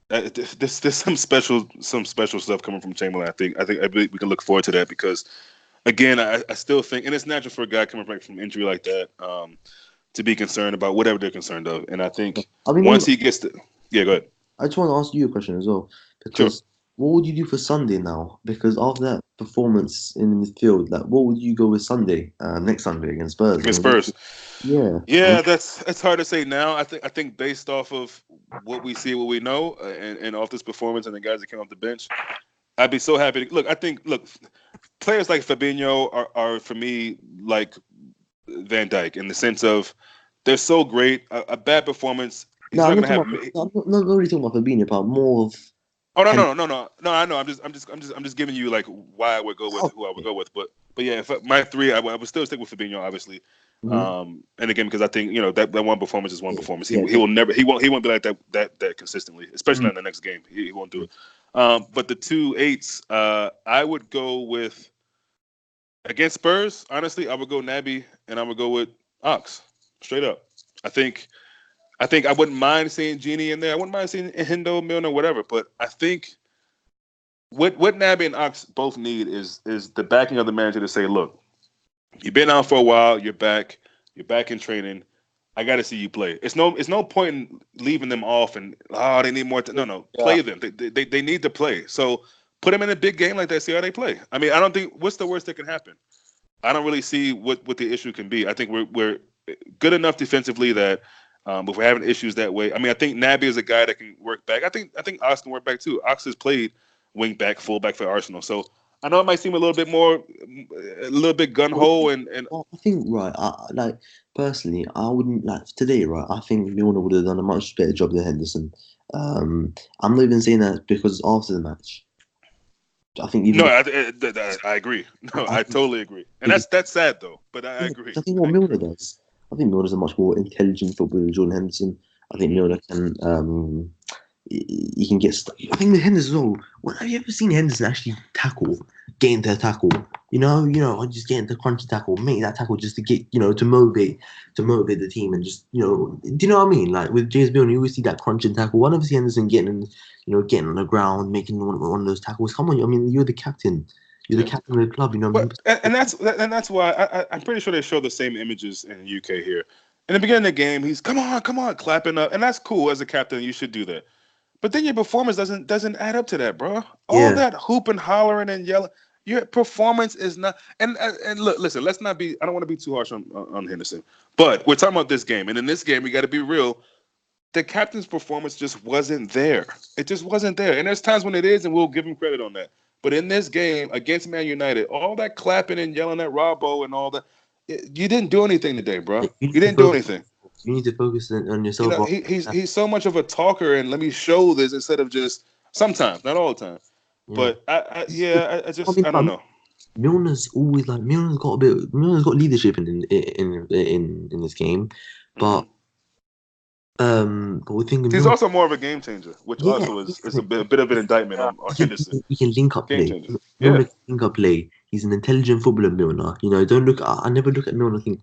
A: there's some special stuff coming from Chamberlain. I believe we can look forward to that because again, I still think, and it's natural for a guy coming back from injury like that to be concerned about whatever they're concerned of, and I think
B: I mean,
A: once he gets to, yeah, go ahead.
B: I just want to ask you a question as well,
A: Sure.
B: because what would you do for Sunday now? Because after that performance in the midfield, like what would you go with Sunday, next Sunday against Spurs? I
A: Against
B: mean,
A: Spurs.
B: yeah, I mean,
A: Yeah, that's hard to say now. I think based off of what we see, what we know, and off this performance and the guys that came off the bench, I'd be so happy. Look, players like Fabinho are for me like Van Dyke in the sense of they're so great. A bad performance,
B: no,
A: he's not
B: I'm not
A: gonna
B: talking
A: have.
B: about. No, I'm not really talking about Fabinho, but more of
A: Oh no
B: Hen.
A: no no no no! I know. I'm just giving you like why I would go with who I would
B: Okay.
A: go with. But yeah, if my three, I would still stick with Fabinho, obviously.
B: Hmm.
A: And again, because I think that one performance is one
B: Yeah,
A: performance.
B: yeah,
A: He will never he won't be like that consistently, especially
B: mm,
A: not in the next game. He won't do it. But the two eights, I would go with against Spurs. Honestly, I would go Naby and I would go with Ox straight up. I think I wouldn't mind seeing Genie in there. I wouldn't mind seeing Hendo, Milner, whatever. But I think what Naby and Ox both need is the backing of the manager to say, look, you've been out for a while, you're back in training. I got to see you play. It's no point in leaving them off and they need more. No,
C: Yeah,
A: play them. They need to play. So put them in a big game like that. See how they play. I mean, I don't think what's the worst that can happen. I don't really see what the issue can be. I think we're good enough defensively that if we're having issues that way, I mean, I think Naby is a guy that can work back. I think Ox can work back too. Ox has played wing back, full back for Arsenal, so I know it might seem a little bit more, a little bit gun ho and
B: Well, I think right. Like personally, I wouldn't like today. Right, I think Milner would have done a much better job than Henderson. I'm not even saying that because after the match, I think even
A: no,
B: though
A: I agree. No,
B: I
A: I
B: think,
A: totally agree, and
B: because,
A: that's sad though. But I
B: yeah,
A: agree.
B: I think
A: I
B: what
A: agree.
B: Milner does, I think Milner's a much more intelligent footballer than Jordan Henderson. I think Milner can he can get stuck. I think with Henderson as well. What have you ever seen Henderson actually get into a tackle? I just get into crunchy tackle, make that tackle just to get, to motivate the team and just, do you know what I mean? Like with James Milner, you always see that crunching tackle. I never see Henderson getting on the ground, making one of those tackles. Come on, I mean, you're the captain. You're the
A: Yeah.
B: captain of the club.
A: But and that's why I'm pretty sure they show the same images in the UK here. In the beginning of the game, he's come on, clapping up, and that's cool as a captain. You should do that. But then your performance doesn't add up to that, bro. All
B: Yeah,
A: that hooping, hollering, and yelling. Your performance is not. And look, listen. Let's not be. I don't want to be too harsh on Henderson, but we're talking about this game, and in this game, we got to be real. The captain's performance just wasn't there. It just wasn't there. And there's times when it is, and we'll give him credit on that. But in this game against Man United, all that clapping and yelling at Robbo and all that, you didn't do anything today, bro.
B: you
A: You
B: need to
A: didn't do
B: focus.
A: anything.
B: You need to focus on
A: You
B: yourself.
A: know, he's so much of a talker, and let me show this instead of just sometimes, not all the time.
B: Yeah.
A: But I
B: I
A: just
B: mean,
A: I don't know.
B: Milner's always like Milner's got leadership in this game,
A: Hmm.
B: but but we think of
A: He's
B: Milner,
A: also more of a game changer, which
B: yeah,
A: also
B: yeah,
A: is a bit of an indictment
C: yeah,
A: on
B: he can,
A: Henderson.
B: he can link up
A: Game
B: play.
A: changer. Yeah.
B: Milner can link up play. He's an intelligent footballer, Milner. Don't look. I never look at Milner and think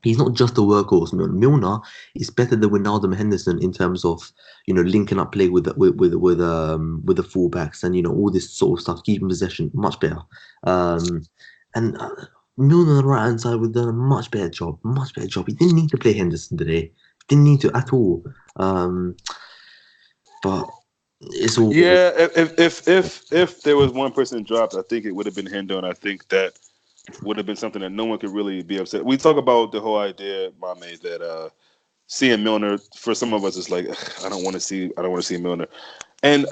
B: he's not just a workhorse. Milner is better than Wijnaldum and Henderson in terms of linking up play with the fullbacks and all this sort of stuff, keeping possession much better. Um, and Milner on the right hand side would have done a much better job. Much better job. He didn't need to play Henderson today. Didn't need to at all. But it's all.
A: Yeah, if there was one person dropped, I think it would have been Hendo, and I think that would have been something that no one could really be upset. We talk about the whole idea, Mame, that seeing Milner for some of us is like I don't want to see Milner, and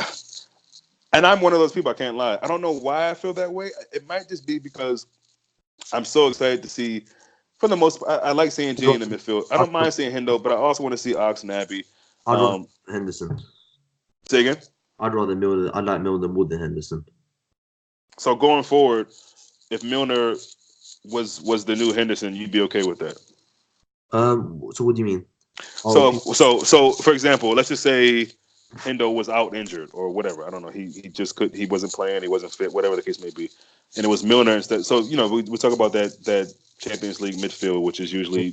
A: I'm one of those people. I can't lie. I don't know why I feel that way. It might just be because I'm so excited to see. For the most, I like seeing G in the midfield. I
B: I'd
A: don't mind seeing Hendo, but I also want to see Ox Naby.
B: rather
A: Um,
B: Henderson.
A: say again.
B: I'd rather Milner. I like Milner more than Henderson.
A: So going forward, if Milner was the new Henderson, you'd be okay with that.
B: So what do you mean? Oh,
A: So for example, let's just say Hendo was out injured or whatever. I don't know. He just could he wasn't playing, he wasn't fit, whatever the case may be. And it was Milner instead. So, we talk about that Champions League midfield, which is usually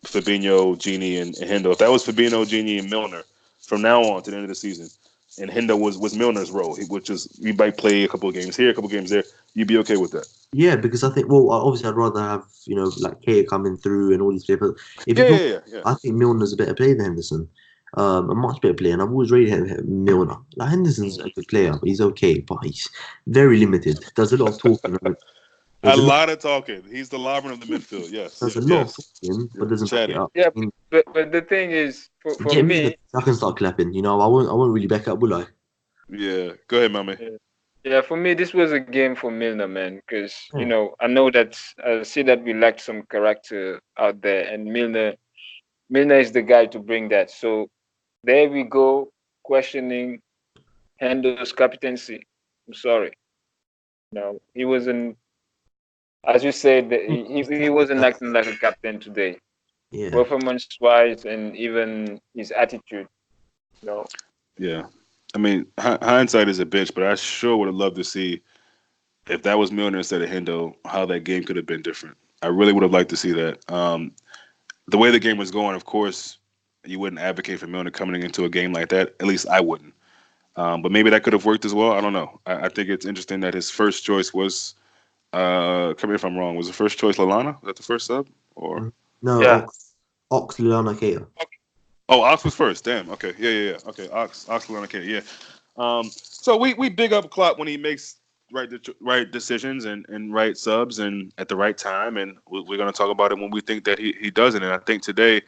A: Fabinho, Genie, and Hendo. If that was Fabinho, Genie, and Milner from now on to the end of the season, and Hendo was Milner's role, which is you might play a couple of games here, a couple of games there, you'd be okay with that.
B: yeah, because I think obviously I'd rather have like Kay coming through and all these players. But if you
A: Yeah,
B: talk,
A: yeah.
B: I think Milner's a better player than Henderson. A much better player, and I've always rated Milner. Like Henderson's a good player, but he's okay, but he's very limited. Does a lot of talking.
A: A
B: Does a lot.
A: lot of talking. He's the Lovren of the midfield. Yes,
B: Does a lot of
A: yes.
B: talking, but doesn't back it
A: Chatty.
B: up.
C: yeah.
B: I mean,
C: But the thing is, for
B: get me the.
C: me,
B: I can start clapping. I won't really back up, will I?
A: Yeah. Go ahead, Mame.
C: yeah, yeah, for me, this was a game for Milner, man, because
B: Yeah.
C: I know that I see that we lacked some character out there, and Milner is the guy to bring that. So there we go, questioning Hendo's captaincy. I'm sorry, he wasn't, as you said, he wasn't acting like a captain today,
B: Yeah.
C: performance-wise, and even his attitude. You know,
A: Yeah. I mean, hindsight is a bitch, but I sure would have loved to see if that was Milner instead of Hendo, how that game could have been different. I really would have liked to see that. The way the game was going, of course, you wouldn't advocate for Milner coming into a game like that. At least I wouldn't. But maybe that could have worked as well. I don't know. I think it's interesting that his first choice was, correct me if I'm wrong, was the first choice Lalana? Was that the first sub? Or
B: No.
C: yeah,
B: Ox, Lallana, Keita.
A: Oh, Ox was first. Damn. Okay. Yeah. Okay. Ox, okay. Yeah. So we big up Klopp when he makes right decisions and right subs and at the right time, and we're gonna talk about it when we think that he doesn't. And I think today,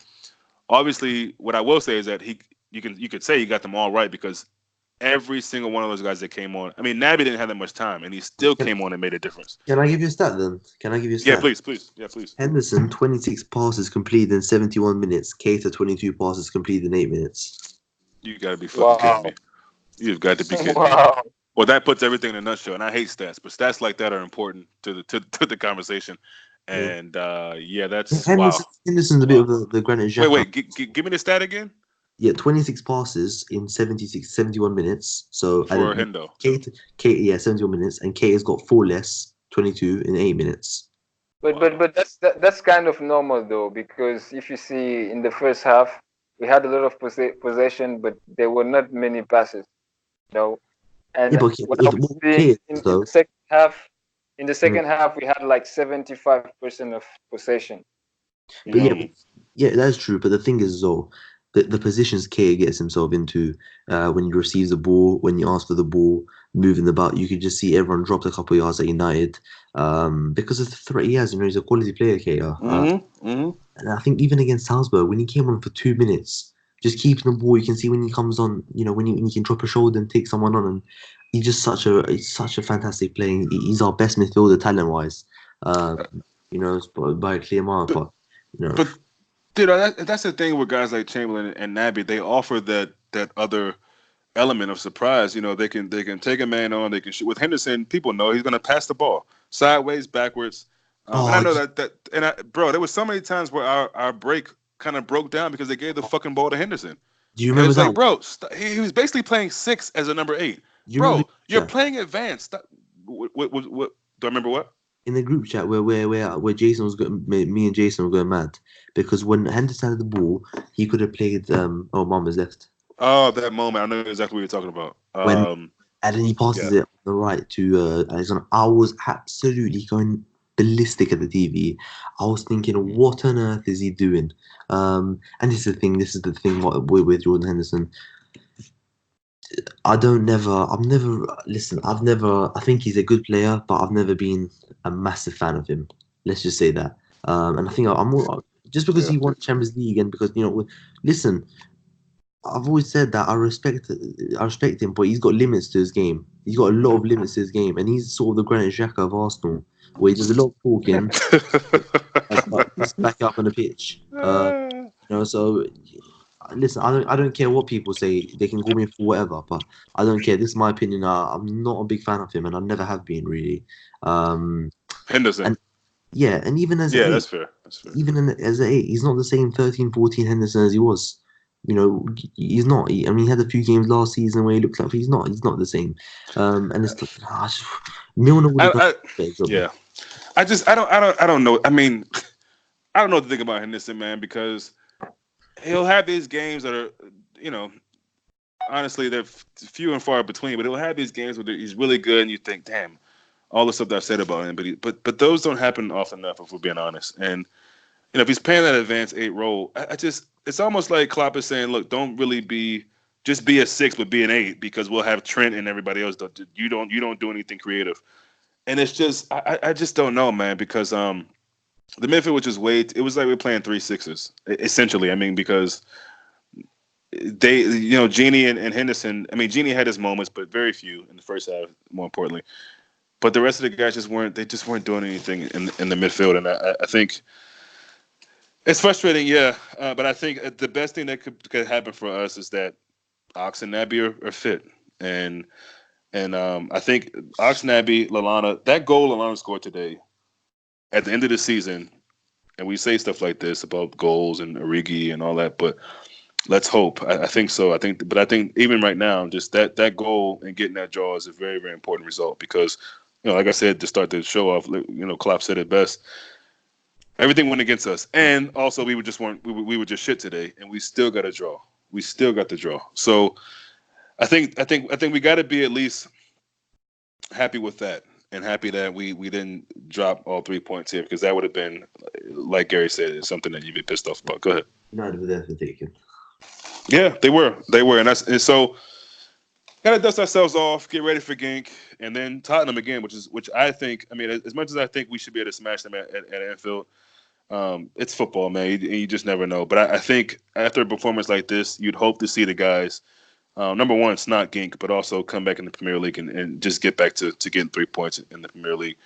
A: obviously, what I will say is that you could say he got them all right because every single one of those guys that came on. I mean, Naby didn't have that much time, and he still
B: Can,
A: came on and made a difference.
B: can I give you a stat then? Can I give you a
A: Yeah,
B: stat?
A: please. Yeah, please.
B: Henderson, 26 passes completed in 71 minutes. Keita, 22 passes completed in 8 minutes.
A: You got to be fucking kidding me.
C: Wow.
A: You've got to be kidding me.
C: Wow.
A: Well, that puts everything in a nutshell, and I hate stats, but stats like that are important to the conversation.
B: Yeah.
A: And yeah, that's
B: Henderson,
A: wow,
B: Henderson's a bit
A: wow.
B: of the Granit
A: Wait,
B: Xhaka.
A: wait, give me the stat again
B: Yeah, 26 passes in 71 minutes. So,
A: for
B: and
A: Hendo.
B: Kate, yeah, 71 minutes. And Kate has got four less, 22 in 8 minutes.
A: Wow.
C: But that's kind of normal though, because if you see in the first half, we had a lot of possession, but there were not many passes. No,
B: Yeah,
C: and
B: but
C: what I was
B: what
C: seeing
B: Kate
C: in,
B: is,
C: in
B: though,
C: the second half,
B: mm,
C: we had like 75% of possession. You
B: but yeah,
C: know,
A: Mm.
B: yeah, that's true. But the thing is, though, the positions Kate gets himself into when he receives the ball, when he asks for the ball, moving about, you could just see everyone dropped a couple of yards at United because of the threat he has. You know, he's a quality player, Kate.
A: Mm-hmm.
B: And I think even against Salzburg, when he came on for 2 minutes, just keeping the ball, you can see when he comes on, you know, when he can drop a shoulder and take someone on, and he's such a fantastic player. He's our best midfielder talent wise, uh, you know, by a clear mark.
A: But
B: But you know,
A: but dude, that's the thing with guys like Chamberlain and Naby. They offer that other element of surprise. You know, they can take a man on. They can shoot. With Henderson, people know he's going to pass the ball sideways, backwards. And I
B: oh,
A: know bro, there was so many times where our break kind of broke down because they gave the fucking ball to Henderson.
B: do you
A: And
B: remember
A: it's
B: that
A: like,
B: one?
A: bro, he was basically playing six as a number eight.
B: Do you remember the
A: Bro,
B: group
A: you're
B: chat?
A: playing advanced. What do I remember? What?
B: In the group chat where Jason was going, me and Jason were going mad because when Henderson had the ball, he could have played. Oh, Mum was left.
A: Oh, that moment. I know exactly what you're talking about.
B: When and then he
A: Yeah.
B: passes it on the right to Alexander. I was absolutely going ballistic at the TV. I was thinking, what on earth is he doing? And this is the thing. This is the thing with Jordan Henderson. I've never, listen, I've never, I think he's a good player, but I've never been a massive fan of him. Let's just say that. And I think I'm more, just because
A: Yeah.
B: he won Champions League and because, you know, listen, I've always said that I respect him, but he's got limits to his game. He's got a lot of limits to his game, and he's sort of the Granit Xhaka of Arsenal, where he does a lot of talking, but just back up on the pitch. You know, so listen, I don't care what people say. They can call me for whatever, but I don't care. This is my opinion. I'm not a big fan of him, and I never have been really. Um,
A: Henderson.
B: and yeah, and even as an
A: Yeah,
B: eight,
A: that's fair. That's fair.
B: as an eight, he's not the same 13, 14 Henderson as he was. You know, he's not. I mean, he had a few games last season where he looked like he's not. He's not the same. And it's Milner would have done
A: I
B: a better job.
A: yeah. I don't know. I mean, I don't know what to think about Henderson, man, because he'll have these games that are, you know, honestly, they're few and far between. But he'll have these games where he's really good, and you think, damn, all the stuff that I've said about him. But those don't happen often enough, if we're being honest. And you know, if he's playing that advanced eight role, I just it's almost like Klopp is saying, look, don't really just be a six, but be an eight because we'll have Trent and everybody else. You don't do anything creative, and it's just I just don't know, man, because the midfield was just it was like we're playing three sixes essentially. I mean, because Genie and Henderson. I mean, Genie had his moments, but very few in the first half. More importantly, but the rest of the guys just weren't doing anything in the midfield, and I think it's frustrating, yeah. But I think the best thing that could happen for us is that Ox and Naby are fit, and I think Ox, Naby, Lallana, that goal Lallana scored today at the end of the season, and we say stuff like this about goals and Origi and all that, but let's hope. I think so. I think even right now, just that goal and getting that draw is a very very important result because, like I said to start the show off, Klopp said it best. Everything went against us, and also we were just weren't we were just shit today, and we still got a draw. We still got the draw. So I think we got to be at least happy with that. and happy that we didn't drop all 3 points here because that would have been, like Gary said, it's something that you'd be pissed off about. Go ahead.
B: United were there for taking.
A: Yeah, they were, and so gotta dust ourselves off, get ready for Gink, and then Tottenham again, which I think, I mean, as much as I think we should be able to smash them at Anfield, it's football, man. You just never know. But I think after a performance like this, you'd hope to see the guys, number one, it's not Gink, but also come back in the Premier League and just get back to getting 3 points in the Premier League.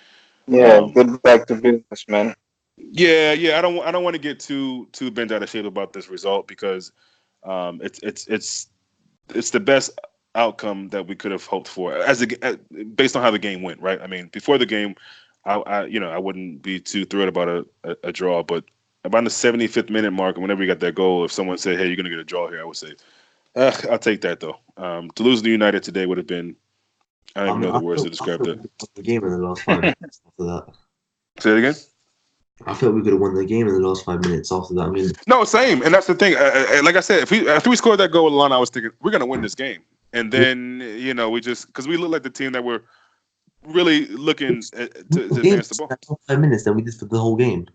C: Yeah, get back to business, man.
A: Yeah. I don't want to get too bent out of shape about this result because it's the best outcome that we could have hoped for based on how the game went, right? I mean, before the game, I wouldn't be too thrilled about a draw, but about the 75th minute mark, and whenever you got that goal, if someone said, "Hey, you're gonna get a draw here," I would say, "I'll take that though." To lose to United today would have been, I don't
B: I
A: even
B: mean,
A: know the words to describe
B: we
A: that.
B: could have won the game in the last 5 minutes after that.
A: Say it again.
B: I felt we could have won the game in the last 5 minutes after that. I mean,
A: No, same, and that's the thing. Like I said, if we after we scored that goal with Lana, I was thinking we're gonna win this game, and
B: yeah,
A: then we just because we look like the team that were really looking
B: we
A: to
B: the game
A: advance the ball.
B: in 5 minutes than we did for the whole game.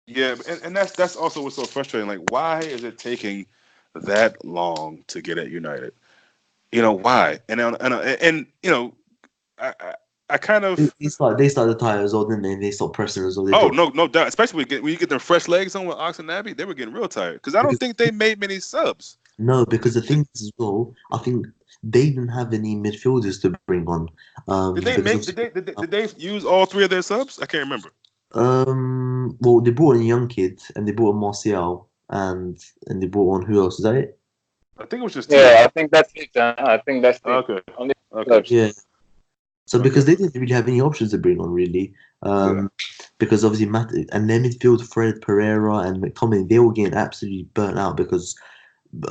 A: Yeah, and that's also what's so frustrating. Like, why is it taking that long to get at United? Why? And I I, I kind of
B: They started the tire as well, didn't they? They stopped pressing as well. They
A: oh
B: dropped
A: no doubt, especially when you get them fresh legs on with Ox and Abbey, they were getting real tired because I don't
B: because
A: think they made many subs.
B: no, because the thing is as well, I think they didn't have any midfielders to bring on.
A: Did they
B: Because
A: make
B: of
A: did they use all three of their subs? I can't remember.
B: well, they brought in a young kid and they brought in Martial and they brought on who else? Is that it?
A: I think it was just two.
C: Yeah, I think that's it. I think that's it.
A: Okay,
C: Only
A: okay,
C: clubs.
B: Yeah. So
A: okay.
B: because they didn't really have any options to bring on really,
A: Yeah,
B: because obviously Matt and their midfield, Fred Pereira and McTominay, they were getting absolutely burnt out because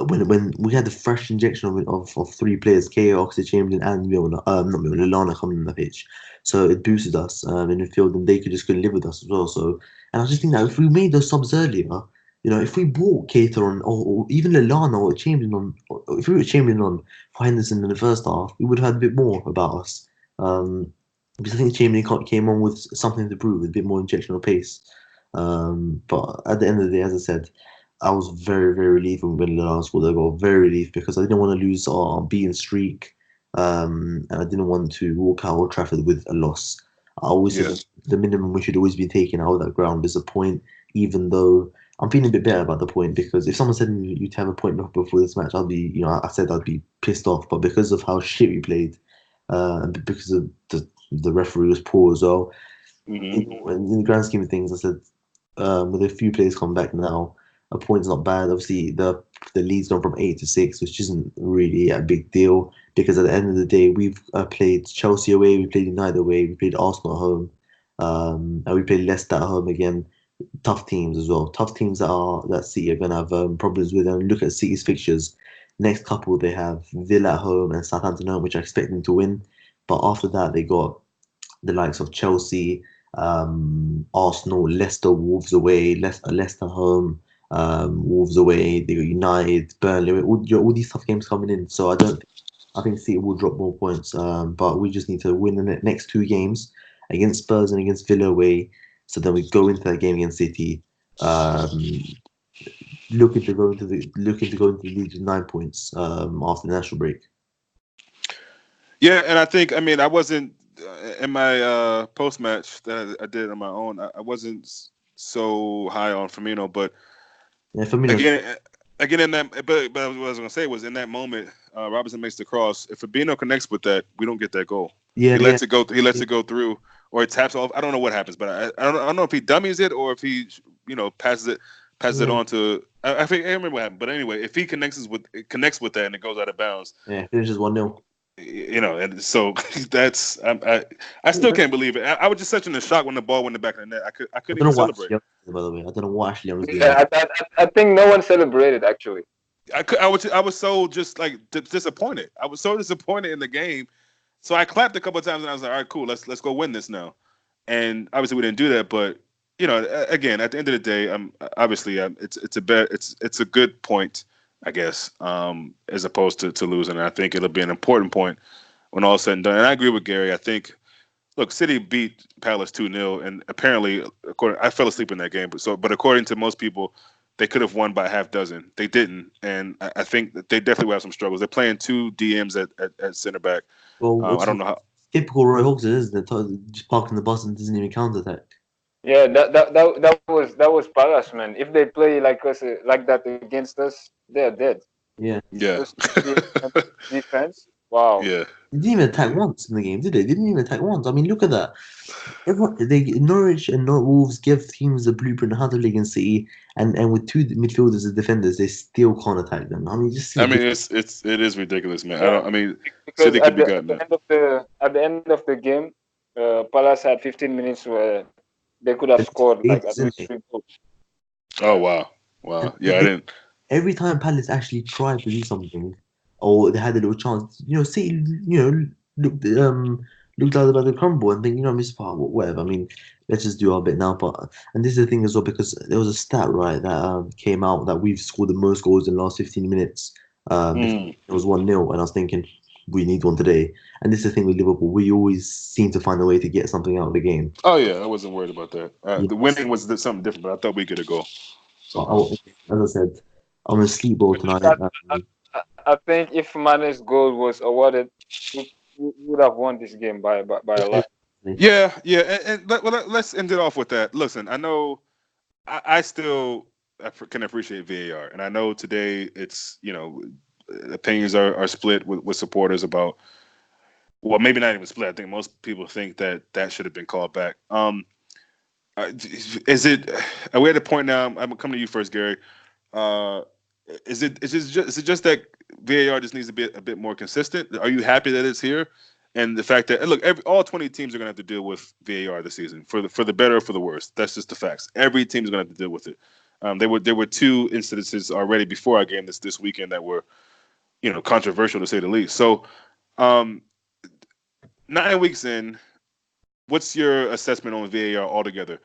B: when we had the fresh injection of three players, KO, Oxlade Chamberlain, and Milner, not Milner, Lallana coming on the pitch, so it boosted us in midfield, and they could just couldn't live with us as well. So, and I just think that if we made those subs earlier, if we bought Keita on or even Lallana or Chamberlain on, or if we were Chamberlain on for Henderson in the first half, we would have had a bit more about us. Because I think Chamberlain came on with something to prove, with a bit more injection of pace. But at the end of the day, as I said, I was very, very relieved when Lallana scored that goal. Very relieved because I didn't want to lose our beating streak, and I didn't want to walk out Old Trafford with a loss. I always said
A: yeah,
B: that the minimum we should always be taking out of that ground is a point, even though I'm feeling a bit better about the point because if someone said you'd have a point before this match, I'd be, I said I'd be pissed off. But because of how shit we played, and because of the referee was poor as well,
A: hmm
B: in the grand scheme of things, I said with a few players come back now, a point's not bad. Obviously, the lead's gone from 8 to 6, which isn't really a big deal because at the end of the day, we've played Chelsea away, we played United away, we played Arsenal at home, and we played Leicester at home again. Tough teams as well. Tough teams that City are gonna have problems with. And look at City's fixtures. Next couple they have Villa at home and Southampton at home, which I expect them to win. But after that, they got the likes of Chelsea, Arsenal, Leicester, Wolves away, Leicester home, Wolves away. They got United, Burnley, all these tough games coming in. So I think City will drop more points. But we just need to win the next two games against Spurs and against Villa away. So then we go into that game against City, um, looking to go into the league with 9 points after the national break.
A: yeah. And I think I wasn't in my post match that I did on my own. I wasn't so high on Firmino, but
B: Yeah, for me,
A: again in that, but what I was gonna say was in that moment, Robinson makes the cross. If Fabinho connects with that, we don't get that goal.
B: yeah,
A: He
B: yeah,
A: lets it go. He lets it go through, or it taps off. I don't know what happens, but I don't know if he dummies it or if he passes it
B: yeah,
A: on to. I think I remember what happened, but anyway, if he connects with that and it goes out of bounds,
B: yeah. Finishes 1-0.
A: and so that's I still can't believe it. I was just such in a shock when the ball went in the back of the net. I
B: I
A: couldn't
B: don't
A: even
B: know what
A: celebrate.
B: Ashley Young did, by the way. I don't know what Ashley Young was doing there.
C: Yeah, I think no one celebrated actually.
A: I was so just like disappointed. I was so disappointed in the game. So I clapped a couple of times and I was like, all right, cool, let's go win this now. And obviously we didn't do that, but again, at the end of the day, obviously it's a good point, I guess, as opposed to losing. And I think it'll be an important point when all is said and done. And I agree with Gary. I think look, City beat Palace 2-0, and apparently, according I fell asleep in that game, but according to most people, they could have won by a half dozen. They didn't, and I think that they definitely will have some struggles. They're playing two DMs at center back.
B: Well,
A: I
B: what's
A: don't know how.
B: typical Roy Hodgson, isn't it? Just parking the bus and doesn't even counter attack.
C: Yeah, that was Palace, man. If they play like us like that against us, they're dead.
B: Yeah.
A: Yeah,
C: Those defense. Wow.
A: yeah,
B: They didn't even attack
A: yeah.
B: once in the game, did they? They didn't even attack once. I mean, look at that. Norwich and not Wolves give teams the blueprint on how to play against City, and with two midfielders as defenders, they still can't attack them. I mean, just see
A: I
B: the
A: mean,
B: difference.
A: it is ridiculous, man. I
C: Yeah.
A: don't. I mean,
C: Because
A: City could be gotten up.
C: at the end of the game, Palace had 15 minutes where they could have scored like at
B: Ages,
C: least
B: isn't it?
C: 3 goals.
A: Oh wow,
B: And
A: wow. Yeah, I didn't.
B: every time Palace actually tried to do something, or they had a little chance, City, looked looked like about to crumble and think, Miss Part, whatever. I mean, let's just do our bit now. But and this is the thing as well because there was a stat right that came out that we've scored the most goals in the last 15 minutes. Before
A: Mm.
B: it was 1-0, and I was thinking we need one today. And this is the thing with Liverpool, we always seem to find a way to get something out of the game.
A: Oh yeah, I wasn't worried about that. The
B: Yes.
A: winning was something different, but I thought we could have goal somehow.
B: As I said, I'm a sleep ball tonight.
C: I think if Mane's goal was awarded, we would have won this game by a lot.
A: Yeah, yeah, let's end it off with that. Listen, I know I still can appreciate VAR, and I know today it's opinions are split with supporters about. Well, maybe not even split. I think most people think that should have been called back. Is it? Are we at a point now? I'm coming to you first, Gary. Uh, is it just that VAR just needs to be a bit more consistent? Are you happy that it's here? And the fact that look, all 20 teams are going to have to deal with VAR this season for the better or for the worse. That's just the facts. Every team is going to have to deal with it. There were two incidences already before our game this weekend that were controversial to say the least. So, um, 9 weeks in, what's your assessment on VAR altogether?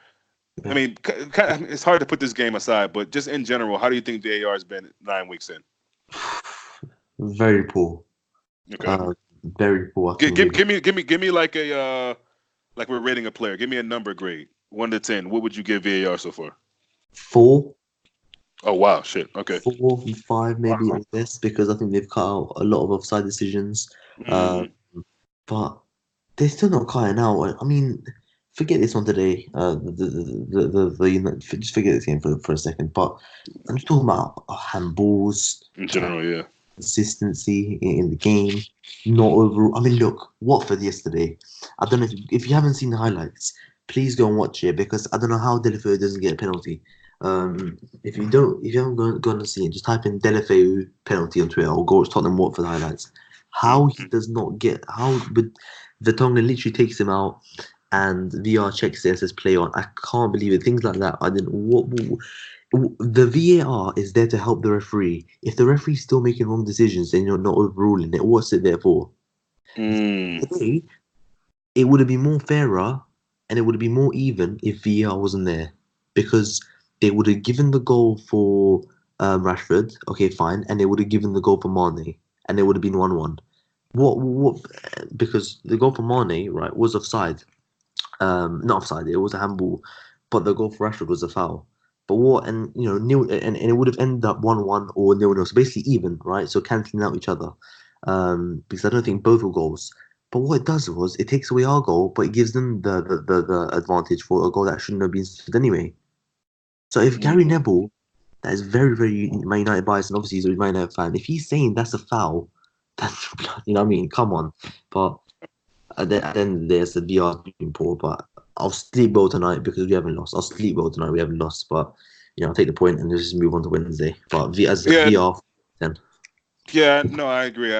A: I mean, it's hard to put this game aside, but just in general, how do you think VAR has been 9 weeks in?
B: Very poor.
A: Okay,
B: Very poor. I
A: give,
B: think
A: give,
B: they've
A: give me like like we're rating a player. Give me a number grade, 1 to 10. What would you give VAR so far?
B: four,
A: Oh wow, shit. Okay.
B: 4 and 5 maybe at best because I think they've cut out a lot of offside decisions. Uh,
A: Mm,
B: but they're still not cutting out. I mean, forget this one today. Just forget this game for a second. But I'm just talking about handballs,
A: in general, yeah.
B: consistency in the game, not overall. I mean, look, Watford yesterday. I don't know if you haven't seen the highlights, please go and watch it because I don't know how Delafeu doesn't get a penalty. If you haven't gone to see it, just type in Delafeu penalty on Twitter or go watch Tottenham Watford highlights. How he
A: Mm-hmm.
B: does not get but Vertonghen literally takes him out and VR checks it and says play on. I can't believe it. Things like that. I didn't. The VAR is there to help the referee. If the referee's still making wrong decisions and you're not overruling it, what's it there for?
A: Mm,
B: Today, it would have been more fairer and it would have been more even if VAR wasn't there because they would have given the goal for Rashford, okay, fine, and they would have given the goal for Mane, and it would have been 1-1. What? Because the goal for Mane, right, was offside. Not offside. It was a handball, but the goal for Rashford was a foul. But what? And nil, and it would have ended up 1-1 or 0-0. So basically even, right? So cancelling out each other. Because I don't think both were goals. But what it does was it takes away our goal, but it gives them the advantage for a goal that shouldn't have been stood anyway. So if Gary
A: mm,
B: Neville, that is very, very Man United biased, and obviously he's a Man United fan, if he's saying that's a foul, that's you know what I mean. Come on, but at the end of the day, it's the VR's been poor. But I'll sleep well tonight because we haven't lost. I'll sleep well tonight. We haven't lost, but I'll take the point and just move on to Wednesday. But as I said,
A: yeah,
B: VR, then
A: yeah. No, I agree.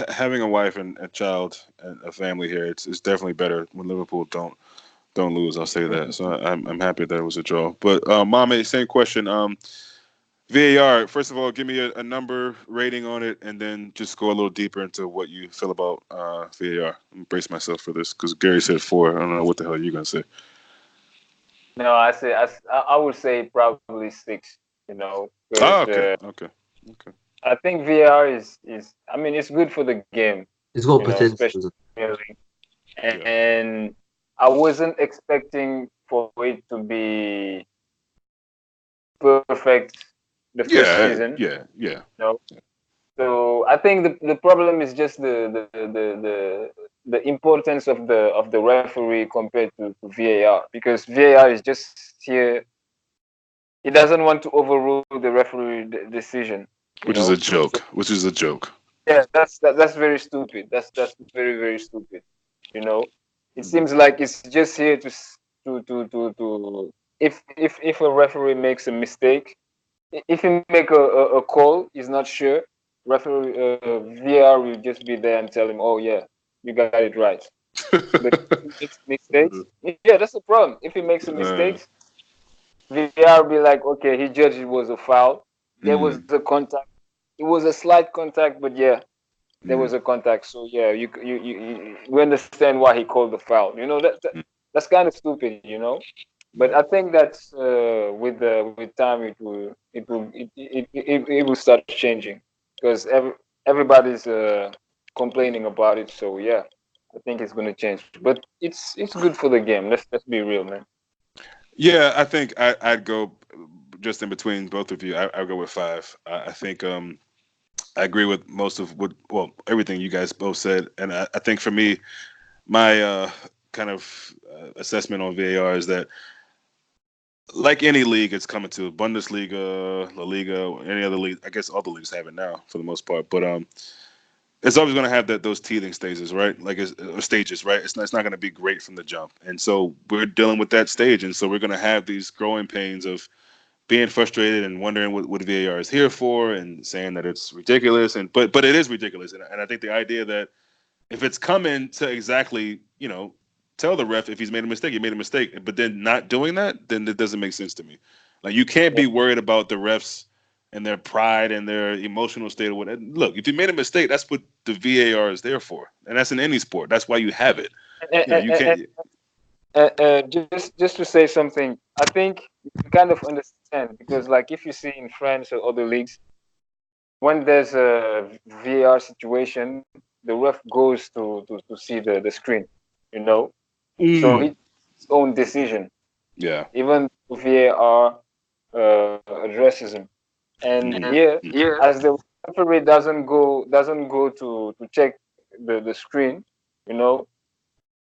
A: Having a wife and a child and a family here, it's definitely better when Liverpool don't lose. I'll say that. So I'm happy that it was a draw. But Mame, same question. VAR. First of all, give me a number rating on it, and then just go a little deeper into what you feel about VAR. I'm brace myself for this because Gary said 4. I don't know what the hell you're gonna say.
C: No, I would say probably 6. Because
A: Oh, okay, okay, okay.
C: I think VR is I mean it's good for the game.
B: it's got potential.
C: Especially Premier League.
A: Yeah.
C: and I wasn't expecting for it to be perfect the first
A: Yeah.
C: season.
A: Yeah.
C: You know, so I think the problem is just the importance of the referee compared to VAR, because VAR is just here. He doesn't want to overrule the referee decision. You
A: Which is
C: know,
A: a
C: so
A: joke. Which is a joke.
C: yeah, that's very stupid. That's very stupid. You know, it
A: Mhm.
C: seems like it's just here to to if a referee makes a mistake, if he make a call, he's not sure. Referee VR will just be there and tell him, "Oh yeah, you got it right." But if he makes mistakes, yeah, that's the problem. If he makes a
A: uh,
C: mistakes, VR will be like, "Okay, he judged it was a foul. There was
A: mm,
C: a contact. It was a slight contact, but yeah, there
A: mm,
C: was a contact. So yeah, we understand why he called the foul. You know
A: mm,
C: that's kind of stupid. You know, but
A: yeah.
C: I think that with time it will start changing, because everybody's complaining about it. So yeah, I think it's gonna change. But it's good for the game. Let's be real, man.
A: Yeah, I think I'd go just in between both of you. I'd go with five. I think I agree with most of what, well, everything you guys both said, and I think for me, my kind of assessment on VAR is that, like any league, it's coming to Bundesliga, La Liga, or any other league. I guess all the leagues have it now for the most part, but it's always going to have those teething stages, right? Like or stages, right? It's not going to be great from the jump, and so we're dealing with that stage, and so we're going to have these growing pains of being frustrated and wondering what VAR is here for, and saying that it's ridiculous, and but it is ridiculous, and I think the idea that if it's coming to exactly, tell the ref if he's made a mistake, he made a mistake, but then not doing that, then it doesn't make sense to me. Like, you can't
C: Yeah,
A: be worried about the refs and their pride and their emotional state or whatever. Look, if you made a mistake, that's what the VAR is there for, and that's in any sport. That's why you have it. You can't.
C: just to say something, I think you kind of understand, because like if you see in France or other leagues, when there's a VAR situation, the ref goes to see the screen, you know. So he
A: Mm.
C: takes his own decision,
A: Yeah.
C: even VAR addresses him. And
A: Mm.
C: here,
A: Mm.
C: as the referee doesn't go to check the screen, you know,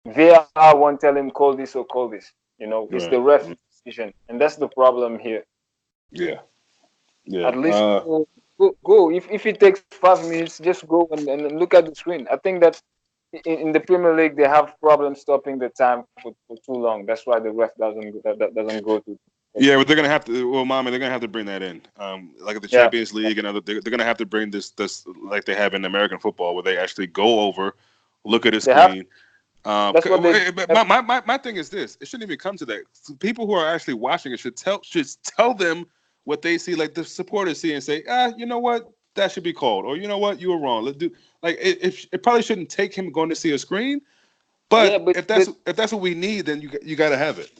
C: VAR won't tell him call this or call this. You know, it's the
A: Right.
C: ref
A: Mm.
C: decision, and that's the problem here.
A: Yeah. Yeah.
C: At least go. If it takes 5 minutes, just go and look at the screen. I think that in the Premier League they have problems stopping the time for too long. That's why the ref doesn't go to.
A: Yeah, but they're gonna have to. Well, Mama, they're gonna have to bring that in. Like at the
C: Yeah,
A: Champions League and other, they're gonna have to bring this like they have in American football, where they actually go over, look at a
C: they have.
A: screen.
C: That's what they.
A: But my thing is this: it shouldn't even come to that. People who are actually watching it should tell them what they see, like the supporters see, and say, you know what, that should be called, or you know what, you were wrong. Let's do, like, it probably shouldn't take him going to see a screen,
C: Yeah,
A: but if that's what we need, then you got to have it.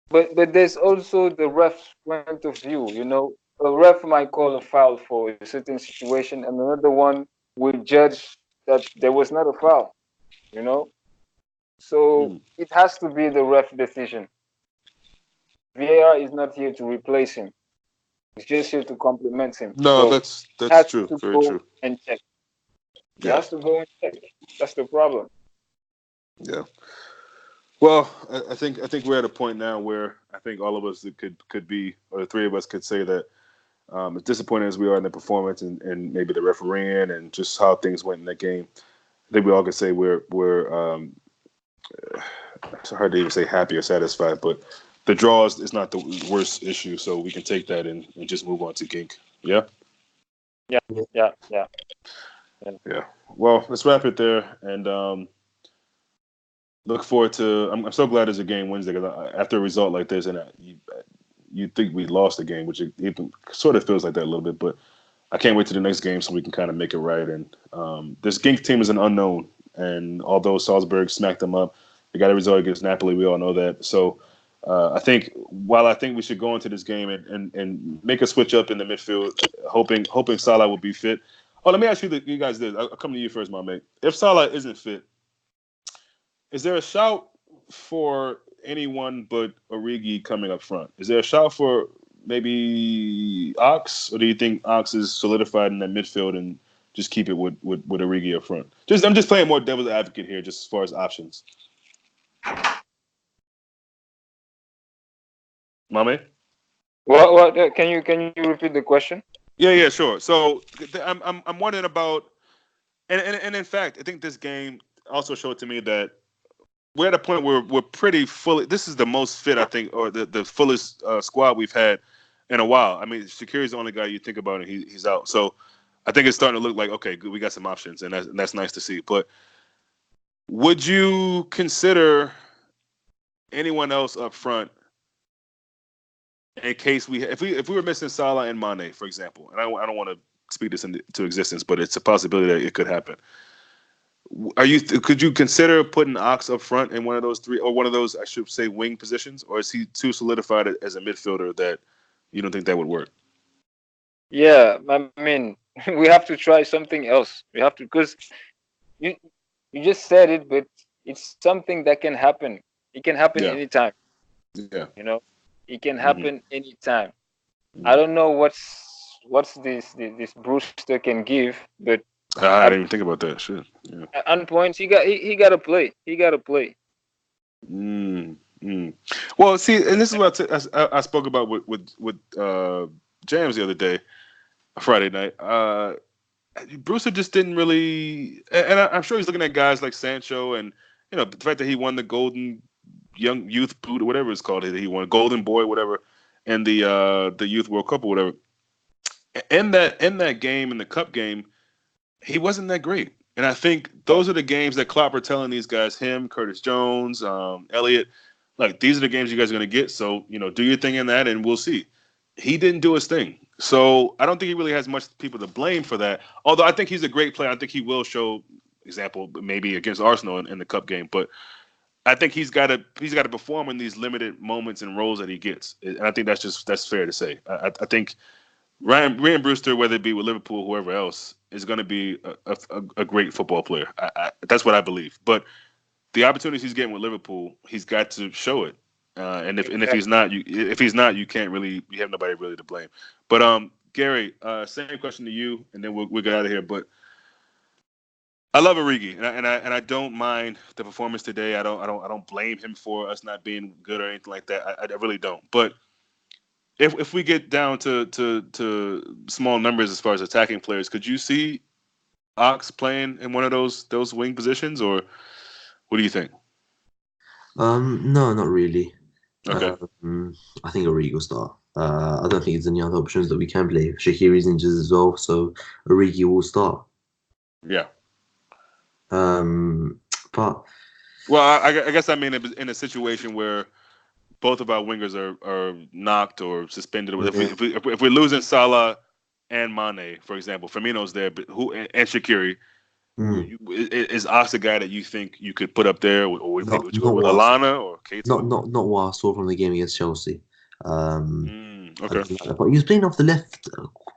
C: but there's also the ref's point of view. You know, a ref might call a foul for a certain situation, and another one will judge that there was not a foul. You know, so
A: Mm.
C: it has to be the ref decision. VAR is not here to replace him. It's just here to complement him.
A: No,
C: So he
A: that's
C: has
A: true,
C: to
A: very
C: go
A: true.
C: and check. He
A: Yeah,
C: has to go and check. That's the problem.
A: yeah. Well, I think we're at a point now where I think all of us that could be, or the three of us could say that, as disappointed as we are in the performance and maybe the refereeing and just how things went in that game, I think we all could say we're it's hard to even say happy or satisfied, but the draw is not the worst issue, so we can take that and just move on to Gink. Yeah,
C: Yeah, yeah, yeah, yeah.
A: yeah. Well, let's wrap it there, and look forward to. I'm so glad there's a game Wednesday, because after a result like this, and you think we lost the game, which it even sort of feels like that a little bit, but I can't wait to the next game so we can kind of make it right. And this Gink team is an unknown, and although Salzburg smacked them up, they got a result against Napoli. We all know that. So I think we should go into this game and make a switch up in the midfield, hoping Salah will be fit. Oh, let me ask you guys this. I'll come to you first, my mate. If Salah isn't fit, Is there a shout for anyone but Origi coming up front? Is there a shout for maybe Ox, or do you think Ox is solidified in that midfield and just keep it with Origi up front? I'm just playing more devil's advocate here, just as far as options. Mame?
C: Can you repeat the question?
A: Yeah, sure. So I'm wondering about, and in fact, I think this game also showed to me that we're at a point where we're pretty fully. This is the most fit, I think, or the fullest squad we've had in a while. I mean, Shaqiri's the only guy you think about, and he's out. So I think it's starting to look like, okay, good, we got some options, and that's nice to see. But would you consider anyone else up front in case if we were missing Salah and Mane, for example? And I don't want to speak this into existence, but it's a possibility that it could happen. Could you consider putting Ox up front in one of those three, or one of those, I should say, wing positions, or is he too solidified as a midfielder that you don't think that would work?
C: Yeah, I mean, we have to try something else. We have to, because you you just said it, but it's something that can happen. It can happen
A: Yeah,
C: anytime.
A: yeah.
C: You know, it can
A: Hmm.
C: happen anytime. I
A: Hmm.
C: don't know what's this Brewster can give, but
A: I
C: at,
A: didn't even think about that. Shit. Yeah.
C: on points he got to play. He got to play.
A: Mm, mm. Well, see, and this is what I spoke about with James the other day, Friday night. Brewster just didn't really, and I'm sure he's looking at guys like Sancho, and the fact that he won the Golden Young Youth Boot or whatever it's called, that he won Golden Boy, whatever, and the Youth World Cup or whatever. In that game, in the Cup game, he wasn't that great. And I think those are the games that Klopp are telling these guys, him, Curtis Jones, Elliott, like, these are the games you guys are going to get. So, do your thing in that, and we'll see. He didn't do his thing. So I don't think he really has much people to blame for that. Although I think he's a great player. I think he will show example maybe against Arsenal in the Cup game. But I think he's got to perform in these limited moments and roles that he gets. And I think that's fair to say. I think Ryan Brewster, whether it be with Liverpool or whoever else, is going to be a great football player. That's what I believe. But the opportunities he's getting with Liverpool, he's got to show it. And if he's
C: Exactly.
A: not, you can't really, you have nobody really to blame. But Gerri, same question to you, and then we'll get out of here. But I love Origi, and I don't mind the performance today. I don't blame him for us not being good or anything like that. I really don't. But if we get down to small numbers as far as attacking players, could you see Ox playing in one of those wing positions, or what do you think?
B: No, not really.
A: Okay,
B: I think Origi will start. I don't think there's any other options that we can play. Shaqiri's injured as well, so Origi will start.
A: yeah.
B: Um, but
A: Well, I guess I mean in a situation where both of our wingers are knocked or suspended.
B: yeah,
A: If we're losing Salah and Mane, for example, Firmino's there, but who and Shaqiri,
B: mm,
A: is Ox a guy that you think you could put up there, or maybe
B: not
A: would you go
B: not
A: with
B: what I saw,
A: Alana or Keita?
B: not what I saw from the game against Chelsea. Um, I
A: Okay.
B: didn't like that. But he was playing off the left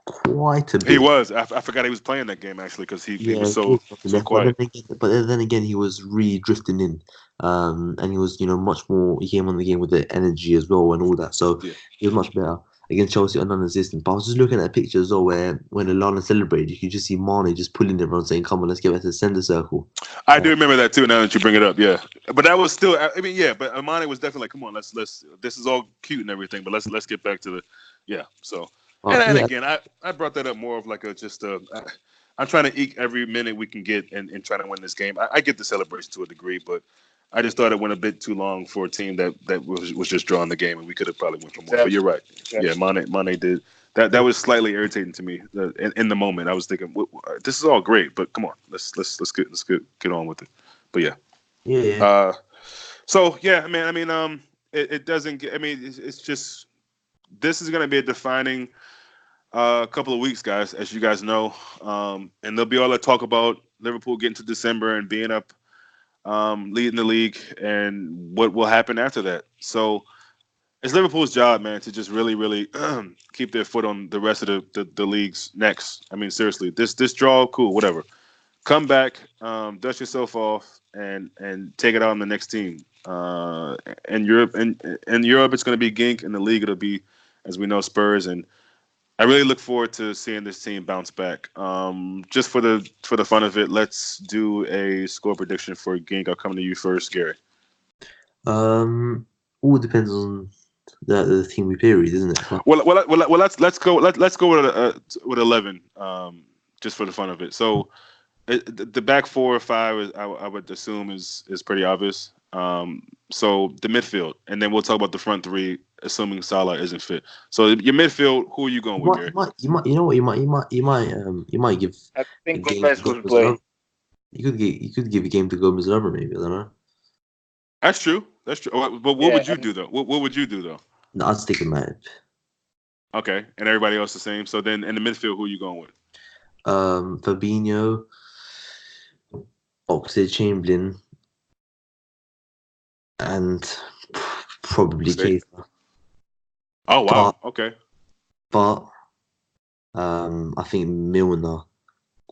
B: quite a
A: He
B: bit.
A: was. I forgot he was playing that game actually because he
B: Yeah,
A: was
B: he played
A: so
B: off the
A: so
B: left, but then
A: quiet.
B: again, he was really drifting in, and he was much more. He came on the game with the energy as well and all that, so
A: Yeah.
B: he was much better against Chelsea and non-existent. But I was just looking at a picture as well where when Alana celebrated, you could just see Mane just pulling everyone saying, "Come on, let's get back to the centre circle."
A: I
B: Uh,
A: do remember that too. Now that you bring it up, yeah. But that was still. I mean, yeah. But Amani was definitely like, "Come on, let's. This is all cute and everything, but let's get back to the, yeah." So, and
B: yeah,
A: again, I brought that up more of like a just a. I'm trying to eke every minute we can get and try to win this game. I get the celebration to a degree, but I just thought it went a bit too long for a team that was just drawing the game, and we could have probably went for more. But you're
C: Exactly.
A: right. Yeah,
C: Exactly.
A: Mane did that. That was slightly irritating to me in the moment. I was thinking, this is all great, but come on, let's get on with it. But yeah.
B: yeah, yeah.
A: Uh, so yeah, it doesn't get. I mean, it's just this is going to be a defining couple of weeks, guys, as you guys know, and there'll be all that talk about Liverpool getting to December and being up, leading the league, and what will happen after that. So it's Liverpool's job, man, to just really, really keep their foot on the rest of the league's necks. I mean, seriously, this draw, cool, whatever. come back, dust yourself off, and take it out on the next team. In Europe, in Europe, it's going to be Gink. In the league, it'll be, as we know, Spurs. And I really look forward to seeing this team bounce back. Just for the fun of it, let's do a score prediction for Gink. I'll come to you first, Gary.
B: Um, all depends on the team we play with, isn't it? But
A: Let's go. Let's go with 11. Just for the fun of it. So the back four or five, I would assume is pretty obvious. So the midfield, and then we'll talk about the front three, assuming Salah isn't fit. So your midfield, who are you going with, Gary?
B: you know what, you might give
C: I
B: a
C: think
B: game to
C: Gomez will
B: Gomez and
C: play.
B: Lovren. You could give a game to Gomez and Lovren, maybe. I don't know.
A: That's true. That's true. But what
C: Yeah,
A: would you do though? What would you do though?
B: No, I'd stick with Mate.
A: Okay, and everybody else the same. So then in the midfield, who are you going with?
B: Fabinho, Oxlade-Chamberlain, and probably
A: Stay.
B: Keita.
A: Oh wow. Okay.
B: But I think Milner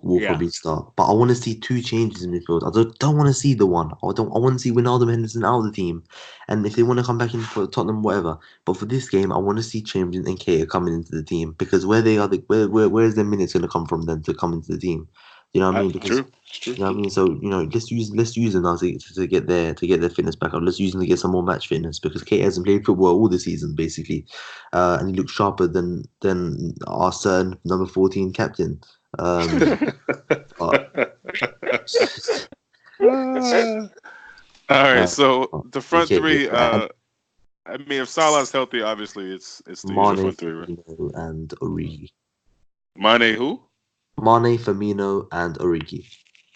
B: will
A: Yeah.
B: probably start. But I want to see two changes in midfield. I don't want to see the one. I want to see Wijnaldum Henderson out of the team, and if they want to come back in for Tottenham, whatever. But for this game, I want to see Chamberlain and Keita coming into the team because where they are, where is their minutes going to come from then to come into the team? You know what I mean? Because
A: True. True.
B: you know what I mean. So let's use them now to get their fitness back up. Let's use them to get some more match fitness because Keita hasn't played football all the season basically, and he looks sharper than our certain number 14 captain. But,
A: All right.
B: uh,
A: So the front
B: okay,
A: three.
B: and
A: I mean, if Salah's healthy, obviously it's the usual
B: Mane,
A: front three, right?
B: Firmino, and Origi.
A: Mane, who?
B: Mane, Firmino, and Origi.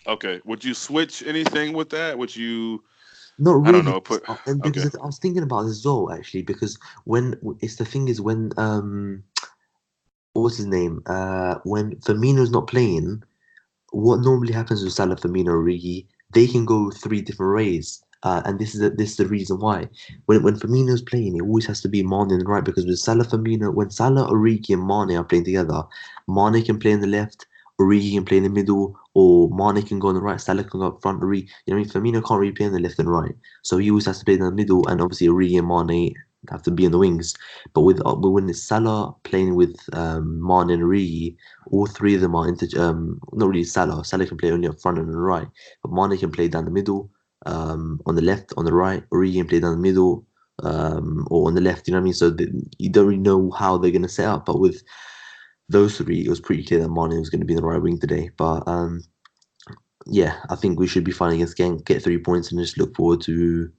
A: Okay. Would you switch anything with that? Would you?
B: Not
A: I don't
B: really,
A: know. Put.
B: and
A: Okay.
B: because I was thinking about this as well, actually, because when it's the thing is when what's his name? When Firmino's not playing, what normally happens with Salah, Firmino, Origi, they can go three different ways. And this is the reason why. When Firmino's playing, it always has to be Mane on the right because with Salah, Firmino, when Salah, Origi, and Mane are playing together, Mane can play in the left, Origi can play in the middle, or Mane can go on the right, Salah can go up front, Origi. You know what I mean? Firmino can't really play in the left and right, so he always has to play in the middle, and obviously Origi and Mane have to be in the wings. But when it's Salah playing with Mane and Origi, all three of them are not really Salah. Salah can play only up front and on the right, but Mane can play down the middle, on the left, on the right. Origi can play down the middle, or on the left. You know what I mean? So you don't really know how they're going to set up. But with those three, it was pretty clear that Mane was going to be in the right wing today. But yeah, I think we should be fine against Genk, get 3 points, and just look forward to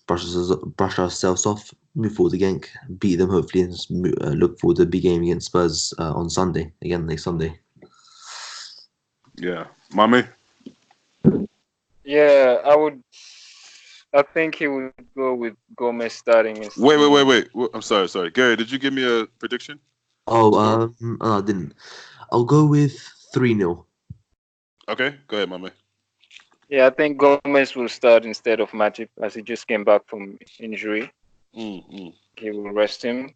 B: brush ourselves off, move forward to Genk, beat them hopefully, and just look forward to a big game against Spurs on Sunday, again next Sunday.
A: Yeah. Mame.
C: Yeah, I think he would go with Gomez starting instead.
A: Wait. I'm sorry. Gary, did you give me a prediction?
B: Oh, I didn't. I'll go with 3-0.
A: Okay. Go ahead, Mame.
C: Yeah, I think Gomez will start instead of Matip as he just came back from injury.
A: Mm.
C: He will rest him.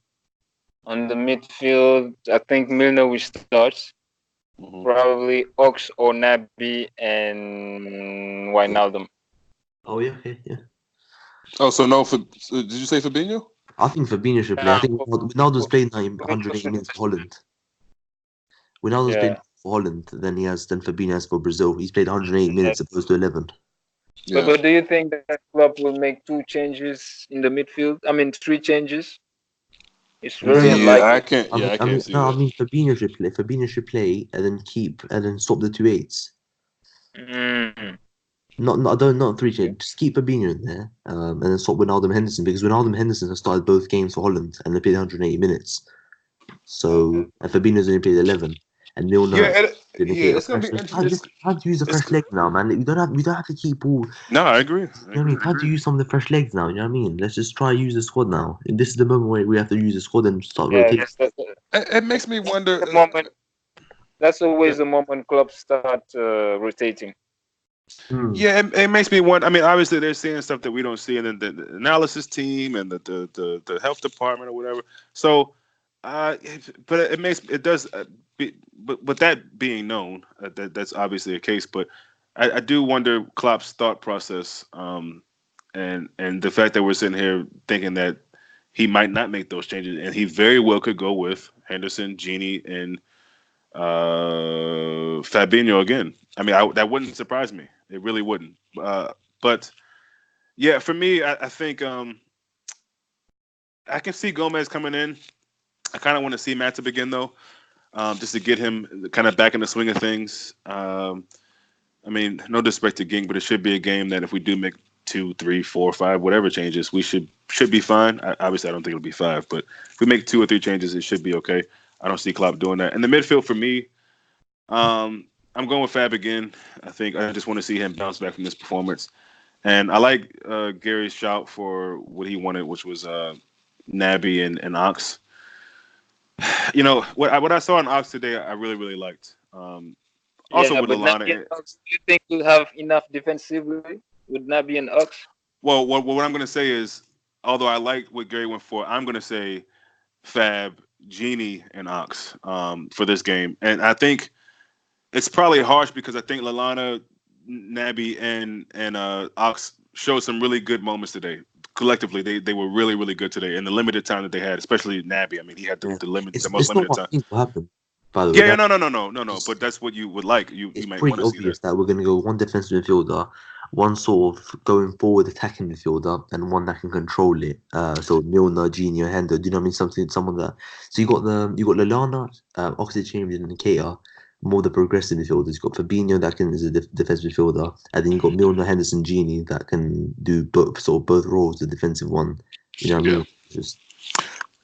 C: On the midfield, I think Milner will start.
A: Mm-hmm.
C: Probably Ox or Naby and Wijnaldum.
B: Oh yeah, yeah.
A: Oh, so no. Did you say Fabinho?
B: I think Fabinho should play. I think Ronaldo's played 180 minutes for Holland. Ronaldo's played for Holland than Fabinho has for Brazil. He's played 108 minutes opposed to 11.
A: Yeah.
C: But do you think that club will make 2 changes in the midfield? I mean, 3 changes? It's very unlikely.
A: I can't. Yeah, I can't see that.
B: I mean, Fabinho should play. Fabinho should play and then swap the 2-8s.
C: Mm.
B: Not 3 changes. Just keep Fabinho in there, and then swap Wijnaldum Henderson because Wijnaldum Henderson has started both games for Holland and they played 180 minutes. So and Fabinho's only played 11, and Milner.
A: It's gonna be interesting.
B: Time to use the fresh legs now, man. We don't have to keep all.
A: No, I agree.
B: You know what I mean? Time to use some of the fresh legs now. You know what I mean? Let's just try use the squad now. And this is the moment where we have to use the squad and start rotating.
A: It makes me wonder.
C: The moment. That's always the moment clubs start rotating.
A: Yeah, it makes me wonder. I mean, obviously they're seeing stuff that we don't see, and then the analysis team and the health department or whatever. So But it does. But that being known, that's obviously a case. But I do wonder Klopp's thought process, and the fact that we're sitting here thinking that he might not make those changes, and he very well could go with Henderson, Genie, and Fabinho again. I mean, that wouldn't surprise me. It really wouldn't. But yeah, for me, I think I can see Gomez coming in. I kind of want to see Matip again though, just to get him kind of back in the swing of things. I mean, no disrespect to Ging, but it should be a game that if we do make two, three, four, five, whatever changes, we should be fine. Obviously, I don't think it'll be five, but if we make two or three changes, it should be okay. I don't see Klopp doing that. In the midfield, for me, I'm going with Fab again. I think I just want to see him bounce back from this performance, and I like Gary's shout for what he wanted, which was Naby and Ox. You know what I saw in Ox today, I really really liked. Also
C: Yeah,
A: with
C: but Nabi
A: Lalana.
C: and Ox, do you think we'll have enough defensively with Nabi and Ox?
A: Well, what I'm going to say is, although I like what Gary went for, I'm going to say Fab, Genie, and Ox for this game. And I think it's probably harsh because I think Lalana, Naby, and Ox showed some really good moments today. Collectively, they were really really good today in the limited time that they had, especially Naby. I mean, he had
B: Yeah.
A: the most
B: It's not
A: limited
B: what
A: time.
B: I think will happen, by the way.
A: Yeah, yeah,
B: That
A: no. But
B: just
A: that's what you would like. You
B: it's
A: might want
B: pretty
A: to see that.
B: obvious that we're going to go one defensive midfielder, one sort of going forward attacking midfielder, and one that can control it. So Milner, Gini, or Hendo. Do you know what I mean? Someone that. So you got Lallana, Oxlade Chamberlain, and Keita, more the progressive midfielders. You got Fabinho that can is a defensive midfielder, and then you got Milner, Henderson, Gini that can do both roles, the defensive one. You know what I
A: Yeah.
B: mean? Just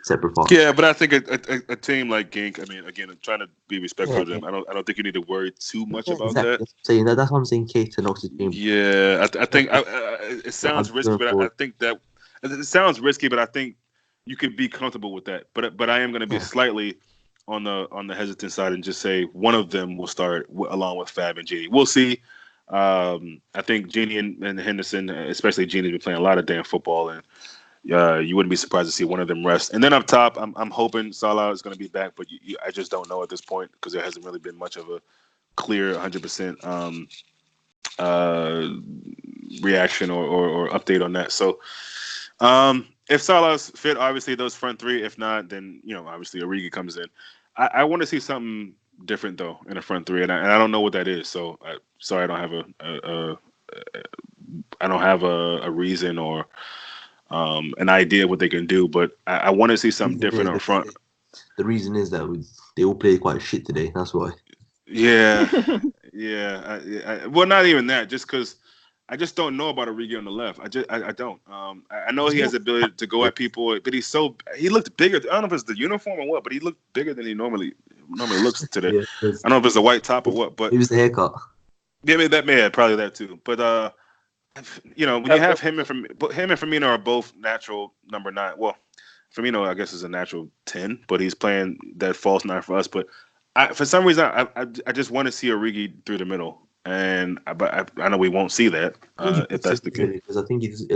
B: separate parts.
A: Yeah, but I think a team like Gink. I mean, again, I'm trying to be respectful
B: Yeah,
A: of them. I don't think you need to worry too much
B: yeah,
A: about
B: exactly.
A: that.
B: That's what I'm saying that's what I'm saying. Keita and Oxlade Chamberlain.
A: Yeah, I think it
B: I'd
A: sounds
B: be
A: risky,
B: going
A: but I
B: for
A: think that it sounds risky, but I think you could be comfortable with that. But I am going to be
B: yeah.
A: slightly on the hesitant side and just say one of them will start along with Fab and Genie. We'll see. I think Genie and Henderson, especially Genie, has been playing a lot of damn football, and you wouldn't be surprised to see one of them rest. And then up top, I'm hoping Salah is going to be back, but I just don't know at this point because there hasn't really been much of a clear 100% uh, reaction or update on that. So if Salah's fit, obviously those front three. If not, then obviously Origi comes in. I want to see something different though in the front three, and I don't know what that is. So sorry, I don't have I don't have a reason or an idea what they can do, but I want to see something
B: Reason
A: different
B: is
A: up front.
B: the reason is that they all played quite shit today. That's why.
A: Yeah, yeah. Well, not even that. Just because I just don't know about Origi on the left. I don't. I know
B: He's
A: he has
B: not.
A: the ability to go at people, but he looked bigger. I don't know if it's the uniform or what, but he looked bigger than he normally looks today.
B: Yeah, because
A: I don't know if it's the white top or what, but
B: it was the haircut.
A: yeah, maybe probably that too. But when you
C: Yeah,
A: have him and Firmino are both natural number nine. Well, Firmino, I guess, is a natural 10, but he's playing that false nine for us. But for some reason, I just want to see Origi through the middle, but I know we won't see that
B: I think he
A: if
B: puts
A: that's
B: him
A: the
B: there
A: case.
B: because I think he does,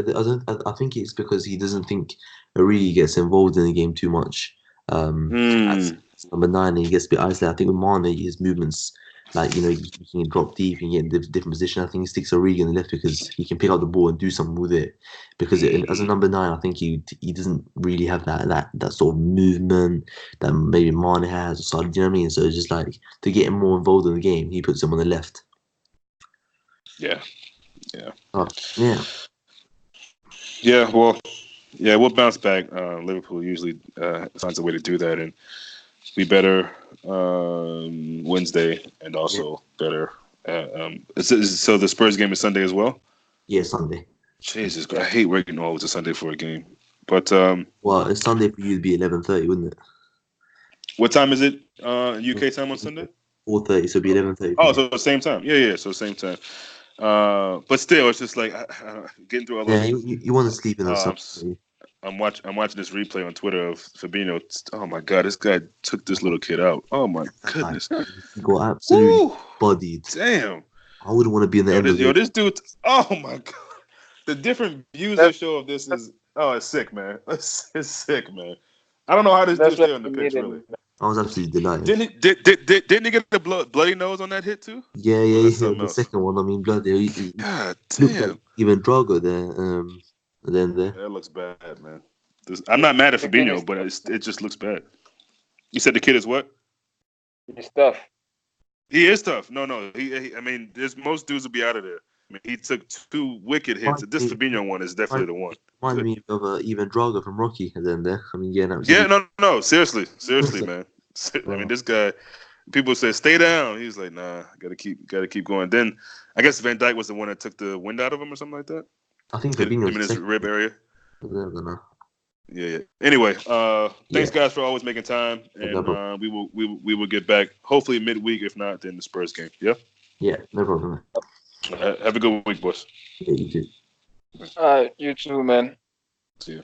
B: I think it's because he doesn't think Origi gets involved in the game too much. As
A: Mm,
B: number nine, and he gets a bit isolated. I think with Mane, his movements, like he can drop deep and get in different position. I think he sticks Origi on the left because he can pick up the ball and do something with it. Because as a number nine, I think he doesn't really have that sort of movement that maybe Mane has. So do you know what I mean? So it's just like to get him more involved in the game, he puts him on the left.
A: yeah, yeah,
B: Yeah.
A: yeah. Well, yeah, we'll bounce back. Liverpool usually finds a way to do that, and we better Wednesday, and
B: Yeah.
A: also better. So the Spurs game is Sunday as well.
B: Yeah, Sunday.
A: Jesus, I hate working always a Sunday for a game. But
B: Well, it's Sunday for you to be 11:30, wouldn't it?
A: what time is it? UK time on Sunday?
B: 4:30, so it'd be 11:30 for
A: Oh,
B: you.
A: so same time. Yeah. So same time. But still, it's just like getting through all
B: Yeah,
A: those.
B: you want to sleep in on
A: Uh, I'm
B: Sunday.
A: s- I'm watching this replay on Twitter of Fabinho. Oh my God, this guy took this little kid out. Oh my
B: That guy,
A: goodness.
B: he got absolutely
A: Woo!
B: bodied.
A: Damn.
B: I wouldn't want to be in the end of it.
A: This dude. Oh my God. The different views they
C: that's,
A: show of this is it's sick, man. It's sick, man. I don't know how this dude
C: That's what
A: stayed on the
C: we
A: pitch.
C: needed.
A: Really,
B: I was absolutely delighted.
A: didn't he get the bloody nose on that hit too?
B: Yeah,
A: Or
B: yeah,
A: was that
B: yeah.
A: something
B: The
A: else?
B: second one, I mean, bloody, he
A: God
B: looked like
A: damn,
B: even Drago there. At the end there.
A: that looks bad, man. I'm not mad at
C: The kid
A: Fabinho,
C: is
A: but it just looks bad. You said the kid is what?
C: he's tough.
A: He is tough. No. I mean, there's most dudes will be out of there. I mean, he took two wicked hits.
B: Mind
A: This
B: me,
A: Fabinho one is definitely
B: mind,
A: the one.
B: mind me of even Drago from Rocky at the end there. I mean, yeah,
A: Yeah,
B: absolutely.
A: no. Seriously, man. I mean,
B: Wow.
A: this guy. People say stay down. He's like, nah, gotta keep going. Then I guess Van Dyke was the one that took the wind out of him or something like that.
B: I think
A: Hit
B: Fabinho
A: him
B: was
A: in
B: the
A: his
B: second.
A: rib area.
B: I don't know.
A: Yeah. Anyway, thanks
B: Yeah,
A: guys for always making time,
B: no
A: and
B: problem.
A: we will get back hopefully midweek. If not, then the Spurs game. Yeah.
B: Yeah, no problem.
A: Have a good week, boys.
B: Yeah, you too.
C: You too, man.
A: See you.